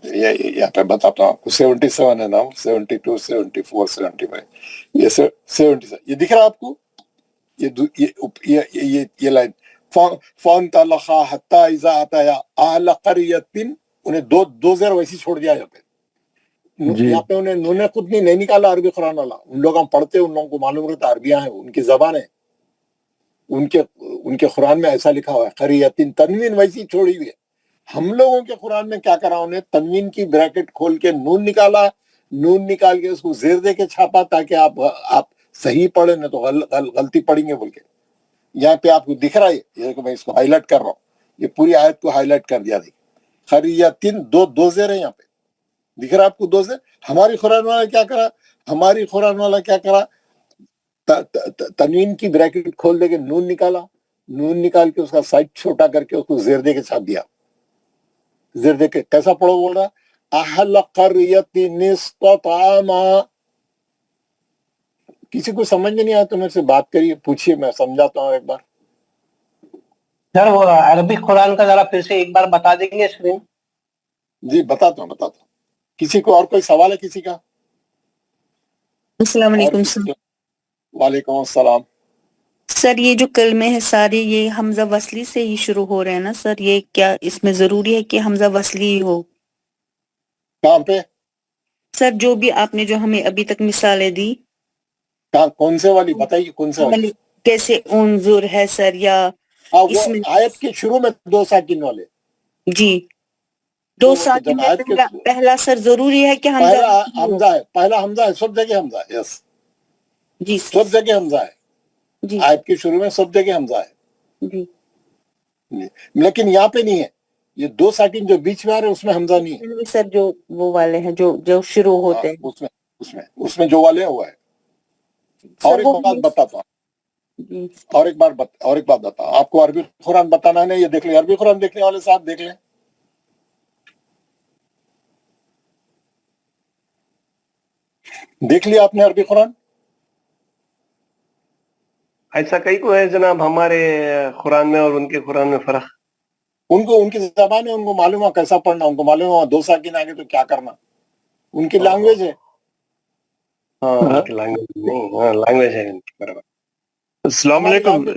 یہاں پہ بتاتا ہوں آپ کو، 77 ہے نا، 72 74 75، یہ 77 یہ دکھ رہا ہے آپ کو، یہ لائن فَانْطَلَقَا حَتَّىٰ إِذَا أَتَيَا أَهْلَ قَرْيَةٍ، انہیں دو زیر ویسی چھوڑ دیا یہاں پہ، یہاں پہ انہیں نون خطنی نہیں نکالا عربی قرآن والا۔ ان لوگ ہم پڑھتے، ان لوگوں کو معلوم رہتا عربیاں ہیں، ان کی زبان ہے، ان کے قرآن میں ایسا لکھا ہوا ہے قریتن، تنوین ویسی چھوڑی ہوئی ہے۔ ہم لوگوں کے قرآن میں کیا کرا، انہیں تنوین کی بریکٹ کھول کے نون نکالا، نون نکال کے اس کو زیر دے کے چھاپا تاکہ آپ صحیح پڑھیں، نہ تو غلطی پڑھیں گے بول کے۔ یہاں پہ آپ کو دکھ رہا ہے، یہ میں اس کو ہائی لائٹ کر رہا ہوں، یہ پوری آیت کو ہائی لائٹ کر دیا۔ دیکھ خریتن، دو زیر ہیں یہاں پہ، دکھ رہا آپ کو دو زیر۔ ہماری قرآن والا کیا کرا، ہماری قرآن والا کیا کرا، تنوین کی بریکٹ کھول دے کے نون نکالا، نون نکال کے اس کا سائز چھوٹا کر کے اس کو زیر دے کے چھاپ دیا، زیر دے کے کیسا پڑھو بول رہا، اہل قریت نستطعما۔ کسی کو سمجھ میں نہیں آیا تو میرے سے بات کریے، پوچھیے، میں سمجھاتا ہوں ایک بار۔ سر وہ عربی قرآن کا ذرا پھر سے ایک بار بتا دیں گے اسکرین؟ جی بتاتا ہوں۔ کسی کو اور کوئی سوال ہے کسی کا؟ السلام علیکم سر۔ وعلیکم السلام۔ سر یہ جو کلمے ہیں سارے یہ حمزہ وصلی سے ہی شروع ہو رہے ہیں نا سر؟ یہ کیا اس میں ضروری ہے کہ حمزہ وصلی ہی ہو؟ کہاں پہ سر جو بھی آپ نے جو ہمیں ابھی تک مثالیں دی، کون سے والی بتائیے، کون سے والی؟ کیسے انظر ہے سر، یا وہ اس میں آیت کے شروع میں دو ساکن والے، جی دو ساکن میں پہلا سر ضروری ہے کہ پہلا حمزہ حمزہ ہے، پہلا حمزہ ہے، سب جگہ حمزہ ہے، یس جی سب جگہ حمزہ ہے، جی آیت کے شروع میں سب جگہ حمزہ ہے، جی، لیکن یہاں پہ نہیں ہے، یہ دو ساکن جو بیچ میں آ رہے ہیں اس میں حمزہ نہیں ہے سر، جو وہ والے ہیں جو شروع ہوتے ہیں، اس میں جو والے ہیں وہ ہے۔ اور ایک بات بتاتا ہوں، اور ایک بات بتا، آپ کو عربی قرآن بتانا ہے نا، یہ دیکھ لیں، عربی قرآن دیکھنے والے صاحب دیکھ لیں، دیکھ لیا آپ نے عربی قرآن؟ ایسا کئی کو ہے جناب ہمارے قرآن میں اور ان کے قرآن میں فرق؟ ان کی زبان ہے، ان کو معلوم ہے کیسا پڑھنا، ان کو معلوم ہے دو ساکن آگے تو کیا کرنا، ان کی لینگویج ہے۔ ہاں لینگویج ہے ان کی، برابر۔ السلام علیکم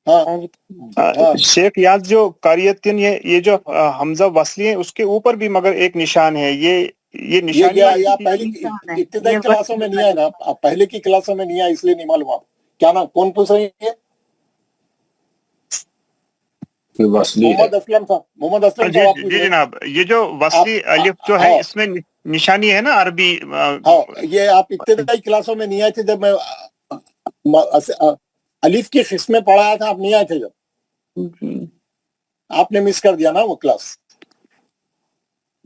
ہاں شیخ یاز، جو قریتن یہ جو حمزہ وصلی ہے اس کے اوپر بھی مگر ایک نشان ہے، یہ نشانی ابتدائی کلاسوں میں نہیں ہے نا، آپ پہلے کی کلاسوں میں نہیں ہے، اس لیے نہیں معلوم۔ آپ کیا نام، کون پوچھ رہی ہے؟ محمد اسلم صاحب جی جناب، یہ جو وصلی الف جو ہے اس میں نشانی ہے نا عربی؟ یہ آپ ابتدائی کلاسوں میں نہیں آئے تھے، جب میں الف کی قسمیں پڑھایا تھا، آپ نہیں آئے تھے، جب آپ نے مس کر دیا نا وہ کلاس۔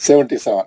77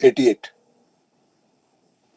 88,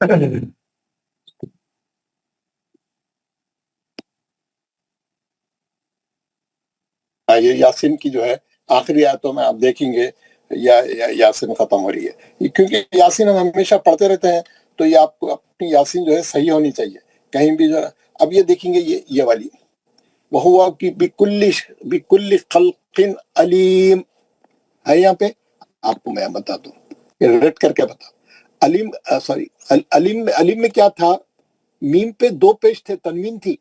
یہ یاسین کی جو ہے آخری آیتوں میں آپ دیکھیں گے یاسین ختم ہو رہی ہے، کیونکہ یاسین ہم ہمیشہ پڑھتے رہتے ہیں، تو یہ آپ کو اپنی یاسین جو ہے صحیح ہونی چاہیے کہیں بھی جو ہے۔ اب یہ دیکھیں گے یہ والی وہو کی بکل خلق علیم ہے، یہاں پہ آپ کو میں بتا دوں، ریٹ کر کے بتا علیم، سوری علیم میں کیا تھا، میم پہ 2 پیش تھے، تنوین تھی،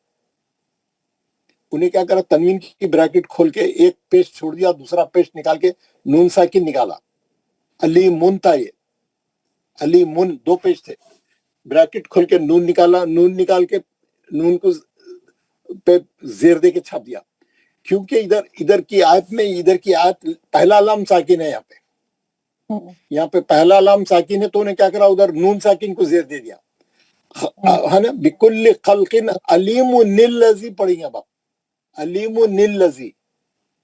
انہیں کیا کرا، تنوین کی بریکٹ کھول کے ایک پیش چھوڑ دیا، دوسرا پیش نکال کے نون ساکن نکالا، علیمن تھا، یہ علیمن 2 پیش تھے، بریکٹ کھول کے نون نکالا، نون نکال کے نون کو پہ زیر دے کے چھاپ دیا، کیونکہ ادھر کی آیت پہلا لام ساکن ہے، یہاں پہ پہلا لام ساکن ہے، تو انہیں کیا کرا، ادھر نون ساکن کو زیر دے دیا، ہے نا، بکل خلق علیم الذی پڑھیں گے اب علیم الذی،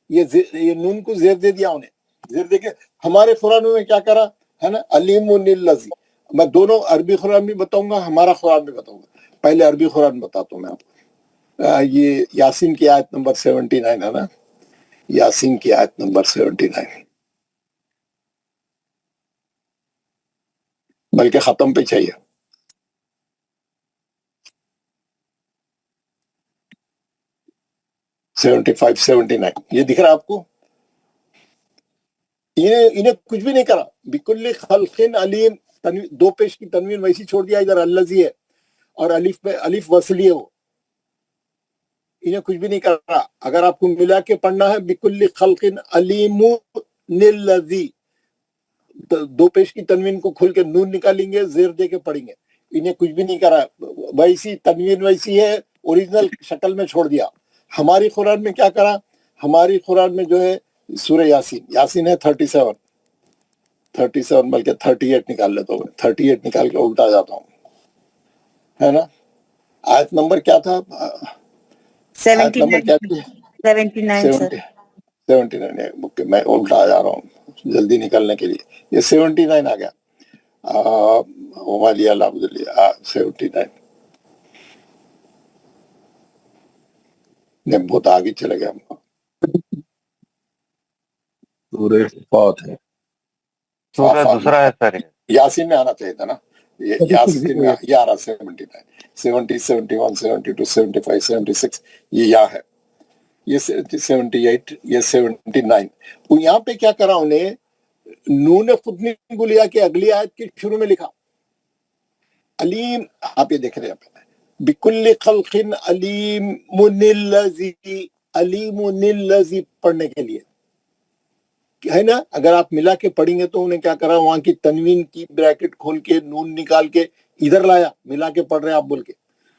یہ نون کو زیر دے دیا، انہیں زیر دے کے ہمارے قرآن میں کیا کرا، ہے نا، علیم الذی۔ میں دونوں عربی قرآن بھی بتاؤں گا، ہمارا قرآن بھی بتاؤں گا، پہلے عربی قرآن بتاتا ہوں میں آپ کو۔ یہ یاسین کی آیت نمبر 79 ہے نا، یاسین کی آیت نمبر 79، بلکہ ختم پہ چاہیے، 75 79 یہ دکھ رہا آپ کو، انہیں کچھ بھی نہیں کرا، بکل خلق علیم، 2 پیش کی تنوین ویسی چھوڑ دیا، ادھر الذی ہے اور الف پہ الف وصلی ہے، وہ انہیں کچھ بھی نہیں کر رہا۔ اگر آپ کو ملا کے پڑھنا ہے بکل خلق علیم الذی، 2 پیش کی تنوین کو کھول کے نون نکالیں گے، زیر دے کے پڑھیں گے، انہیں کچھ بھی نہیں کرا، ویسی تنوین ویسی ہے، اوریجنل شکل میں چھوڑ دیا۔ ہماری قرآن میں کیا کرا، ہماری قرآن میں جو ہے سورہ یاسین ہے 37 بلکہ 38 نکال لیتا ہوں، 38 نکال کے الٹا جاتا ہوں، ہے نا۔ آیت نمبر کیا تھا، آیت نمبر کیا تھی، 79 میں الٹا جا رہا ہوں جلدی نکلنے کے لیے، یہ 79 آ گیا، 79 بہت آگے چلے گیا، سورہ صفات ہے، سورہ دوسرا ہے سر، یاسین میں آنا چاہیے تھا نا، یاسین میں یہ آ رہا 79 70 71 72 75 76 یہ یہاں ہے، یہ 78 یہ 79۔ یہاں پہ کیا کرا انہیں، نون خود نہیں بولیا کہ اگلی آیت کے شروع میں لکھا علیم، آپ یہ دیکھ رہے ہیں بکل خلق علیم الذی، علیم الذی پڑھنے کے لیے ہے نا۔ اگر آپ ملا کے پڑھیں گے تو انہیں کیا کرا، وہاں کی تنوین کی بریکٹ کھول کے نون نکال کے ادھر لایا، ملا کے پڑھ رہے ہیں آپ بول کے،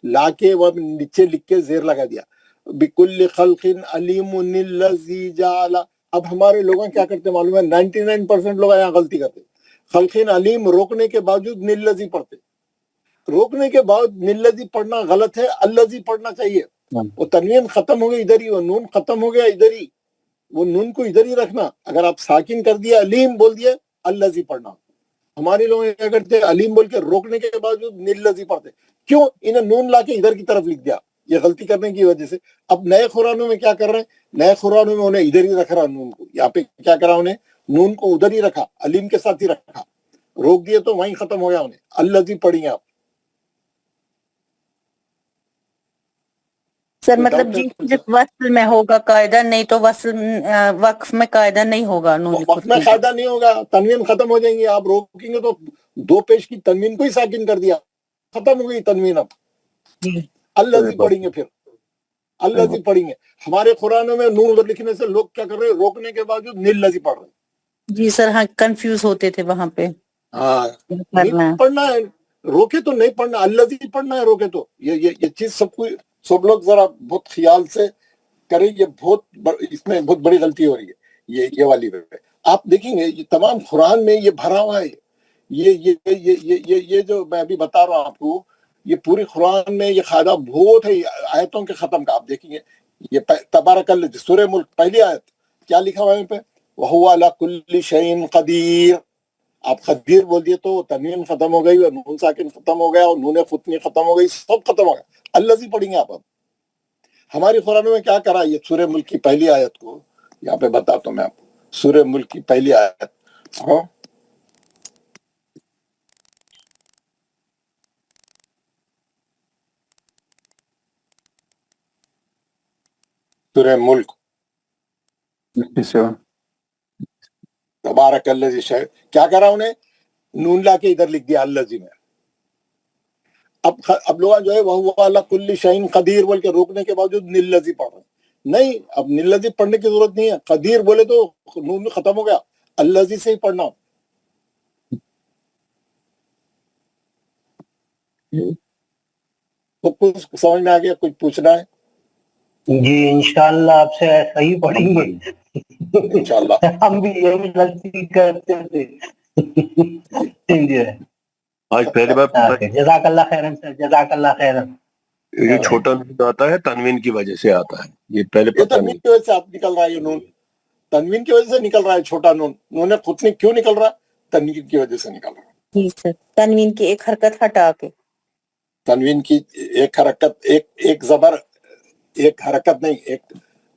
لا کے وہ نیچے لکھ کے زیر لگا دیا، بکل خلق علیم الذی جعل۔ اب ہمارے لوگوں کیا کرتے معلوم ہے، 99% لوگ یہاں غلطی کرتے، خلق علیم روکنے کے باوجود نلذی پڑھتے، روکنے کے بعد نلذی پڑھنا غلط ہے، الذی پڑھنا چاہیے، وہ تنوین ختم ہو گئی ادھر ہی، وہ نون ختم ہو گیا ادھر ہی، وہ نون کو ادھر ہی رکھنا، اگر آپ ساکن کر دیا علیم بول دیا الذی پڑھنا۔ ہمارے لوگ کیا کرتے علیم بول کے روکنے کے باوجود نلذی پڑھتے، کیوں، انہیں نون لا کے ادھر کی طرف لکھ دیا، یہ غلطی کرنے کی وجہ سے۔ اب نئے قرآنوں میں کیا کر رہے ہیں، نئے قرآنوں میں انہیں ادھر ہی رکھ رہا نون کو، یہاں پہ کیا کرا، انہیں نون کو ادھر ہی رکھا، علیم کے ساتھ ہی رکھا، روک دیے تو وہیں ختم ہو گیا، انہیں الذی پڑھیں گے آپ۔ سر مطلب جی صرف وصل میں ہوگا قاعدہ، نہیں تو وصل وقف میں قاعدہ نہیں ہوگا، وقت میں قاعدہ نہیں ہوگا، تنوین ختم ہو جائیں گے، آپ روکیں گے تو 2 پیش کی تنوین کو ہی ساکن کر دیا، ختم ہو گئی تنوین، اب الذی پڑھیں گے، پھر الذی پڑھیں گے۔ ہمارے قرآنوں میں نون ادھر لکھنے سے لوگ کیا کر رہے ہیں، روکنے کے باوجود نلذی پڑھ رہے ہیں۔ جی سر، ہاں کنفیوز ہوتے تھے وہاں پہ، ہاں نہیں پڑھنا ہے، روکے تو نہیں پڑھنا، الذی پڑھنا ہے، روکے تو یہ چیز سب لوگ ذرا بہت خیال سے کریں، یہ اس میں بہت بڑی غلطی ہو رہی ہے، یہ والی پہ آپ دیکھیں گے، یہ تمام قرآن میں یہ بھرا ہوا ہے، یہ جو میں ابھی بتا رہا ہوں آپ کو، یہ پوری قرآن میں یہ قاعدہ بہت ہے، آیتوں کے ختم کا آپ دیکھیں گے، یہ تبارک اللہ سورہ ملک پہلی آیت کیا لکھا ہوا ہے پہ، وَهُوَ عَلَى كُلِّ شَيْءٍ قَدِيرٌ، آپ خدیر بول دیے تو تنوین ختم ہو گئی اور نون ساکن ختم ہو گیا اور نون فتنی ختم ہو گئی, سب ختم ہو گیا. الذی پڑھیں گے آپ. اب ہماری قرآن میں کیا کرا, یہ سورہ ملک کی پہلی آیت کو یہاں پہ بتاتا ہوں میں آپ کو. سورہ ملک کی پہلی آیت, ہاں سورہ ملک تبارک الذی شاید کیا کرا انہیں, نون لا کے ادھر لکھ دیا الذی میں. اب لوگ جو ہے وہ علی کل شیء قدیر بول کے روکنے کے باوجود نلذی پڑھ رہے ہیں. نہیں, اب نلذی پڑھنے کی ضرورت نہیں ہے. قدیر بولے تو نون ختم ہو گیا, الذی سے ہی پڑھنا. تو کچھ سمجھ میں آ گیا, کچھ پوچھنا ہے؟ جی انشاءاللہ آپ سے ایسا ہی پڑھیں گے انشاءاللہ. ہم بھی یہی غلطی کرتے تھے. جی آج پہلی بار جزاک اللہ خیرن سر, جزاک اللہ خیرن. یہ چھوٹا نون آتا ہے تنوین کی وجہ سے آتا ہے, یہ پہلے یہ پتہ تنوین نہیں. کی وجہ سے آپ نکل رہا ہے, یہ نون تنوین کی وجہ سے نکل رہا ہے. چھوٹا نون نون خود کیوں نکل رہا ہے؟ تنوین کی وجہ سے نکل رہا ہے. جی سر, تنوین کی ایک حرکت ہٹا کے. تنوین کی ایک حرکت, ایک زبر, ایک حرکت نہیں, ایک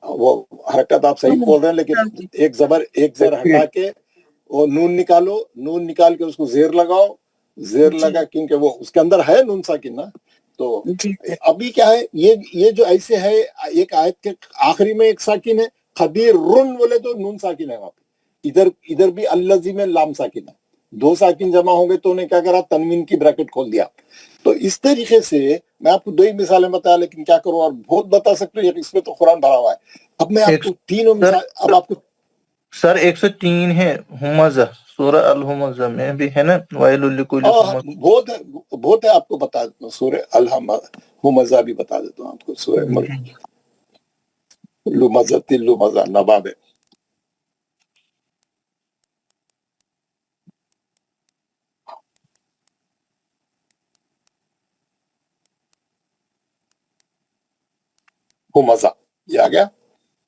وہ حرکت آپ صحیح بول رہے ہیں, لیکن ایک زبر ایک زیر ہٹا کے وہ نون نکالو, نون نکال کے اس کو زیر لگاؤ, زیر لگا کیونکہ وہ اس کے اندر ہے نون ساکن نا. تو ابھی کیا ہے, یہ جو ایسے ہے, ایک آیت کے آخری میں ایک ساکن ہے, خدیر رن بولے تو نون ساکن ہے وہاں پہ. ادھر بھی الذی میں لام ساکن ہے. دو ساکن جمع ہوں گے تو انہیں کیا کرا, تنوین کی بریکٹ کھول دیا. تو اس طریقے سے میں آپ کو دو ہی مثالیں بتایا, لیکن کیا کروں, اور بہت بتا سکتے ہوں, اس میں تو قرآن بھرا ہوا ہے. اب میں آپ کو تینوں مثال, اب آپ کو سر 103 ہے ہمزہ, سورہ الہمزہ میں بھی ہے نا, ویل لکل ہمزہ. بہت ہے, آپ کو بتا دیتا ہوں. سورہ الہمزہ بھی بتا دیتا ہوں آپ کو. سورہ ملک لمزہ لمزہ نباب ہے. مزہ یہ آ گیا,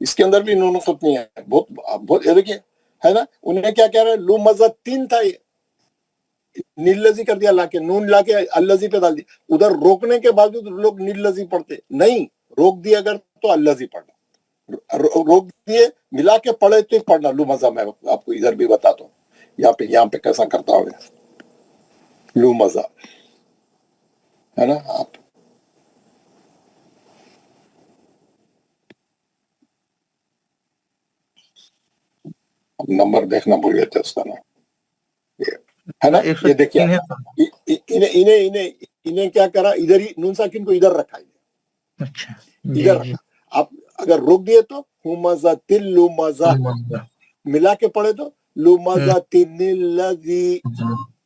اس کے اندر بھی نون خط نہیں ہے. بہت دیکھیے ہے نا, انہیں کیا کہہ رہے ہیں, لو مزہ تین تھا, یہ نیلذی کر دیا, لا کے نون لا کے الذی پہ ڈال دی. ادھر روکنے کے باوجود لوگ نیلذی پڑھتے نہیں, روک دیا اگر تو الذی پڑھنا, روک دیے ملا کے پڑھے تو پڑھنا لو مزہ. میں آپ کو ادھر بھی بتاتا ہوں یہاں پہ کیسا کرتا ہوں. لو مزہ ہے نا. آپ نمبر دیکھنا بھول گئے تھے اس کا نا, ہے نا. یہ دیکھیے انہیں کیا کرا, ادھر ہی نون ساکن کو ادھر رکھا, ادھر رکھا. آپ اگر روک دیے تو ہمزہ تل لمزہ, ملا کے پڑھے تو لمزہ تنلذی.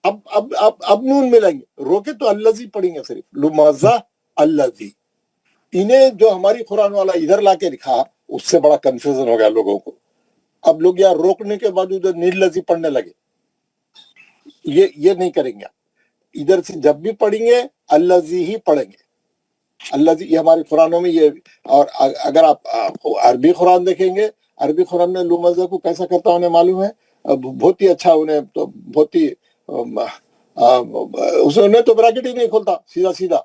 اب نون ملائیں گے, روکے تو الذی پڑھیں گے صرف, لمزہ الذی. انہیں جو ہماری قرآن والا ادھر لا کے لکھا, اس سے بڑا کنفیوژن ہو گیا لوگوں کو. اب لوگ یہاں روکنے کے بعد ادھر نیلذی پڑھنے لگے. یہ نہیں کریں گے. ادھر سے جب بھی پڑھیں گے الذی ہی پڑھیں گے. الذی یہ ہماری قرآنوں میں یہ. اور اگر آپ عربی قرآن دیکھیں گے, عربی قرآن میں لمزہ کو کیسا کرتا انہیں معلوم ہے, بہت ہی اچھا. انہیں تو بہت ہی انہیں تو بریکٹ ہی نہیں کھولتا, سیدھا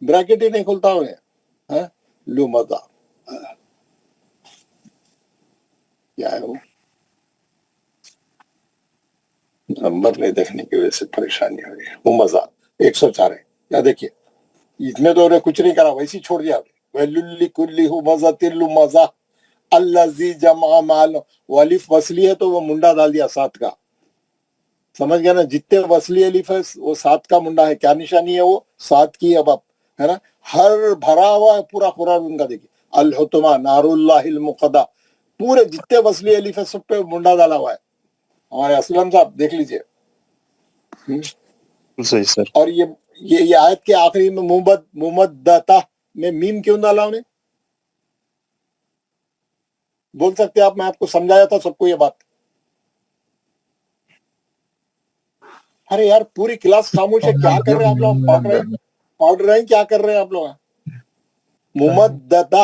بریکٹ ہی نہیں کھولتا انہیں. لمزہ کیا ہے, وہ نمبر نہیں دیکھنے کی وجہ سے پریشانی ہو رہی ہے. وہ مزہ 104 ہے. یا دیکھیے اس میں تو انہیں کچھ نہیں کرا, ویسے چھوڑ دیا. الذی جمع مال, وہ الف وصلی ہے تو وہ منڈا ڈال دیا 7 کا. سمجھ گیا نا, جتنے وصلی الف ہے وہ 7 کا منڈا ہے. کیا نشانی ہے, وہ 7 کی. اب ہے نا, ہر بھرا ہوا ہے پورا قرآن ان کا. دیکھیے الحطمہ نار اللہ المقدہ, پورے جتنے وصلی الف ہے سب پہ منڈا ڈالا ہوا ہے. ہمارے اسلم صاحب دیکھ لیجئے. صحیح سر. اور یہ آیت کے آخری میں ممددہ میں میم کیوں ڈالا انہیں, بول سکتے آپ؟ میں آپ کو سمجھایا تھا سب کو یہ بات. ارے یار پوری کلاس خاموش ہے, کیا کر رہے ہیں آپ لوگ؟ پڑھ رہے ہیں, کیا کر رہے ہیں آپ لوگ؟ ممددہ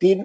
3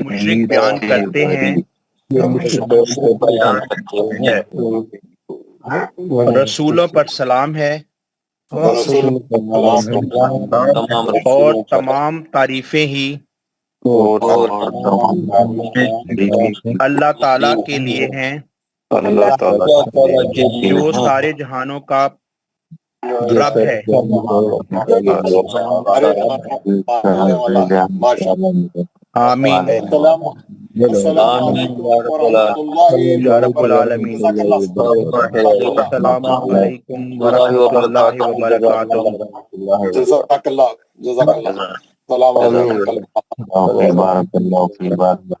مشرک بیان کرتے ہیں رسولوں پر سلام ہے اور تمام تعریفیں ہی اللہ تعالیٰ کے لیے ہیں جو سارے جہانوں کا رب ہے. آمین. یا رب العالمین. السلام علیکم ورحمۃ اللہ وبرکاتہ. جزاک اللہ. السلام علیکم.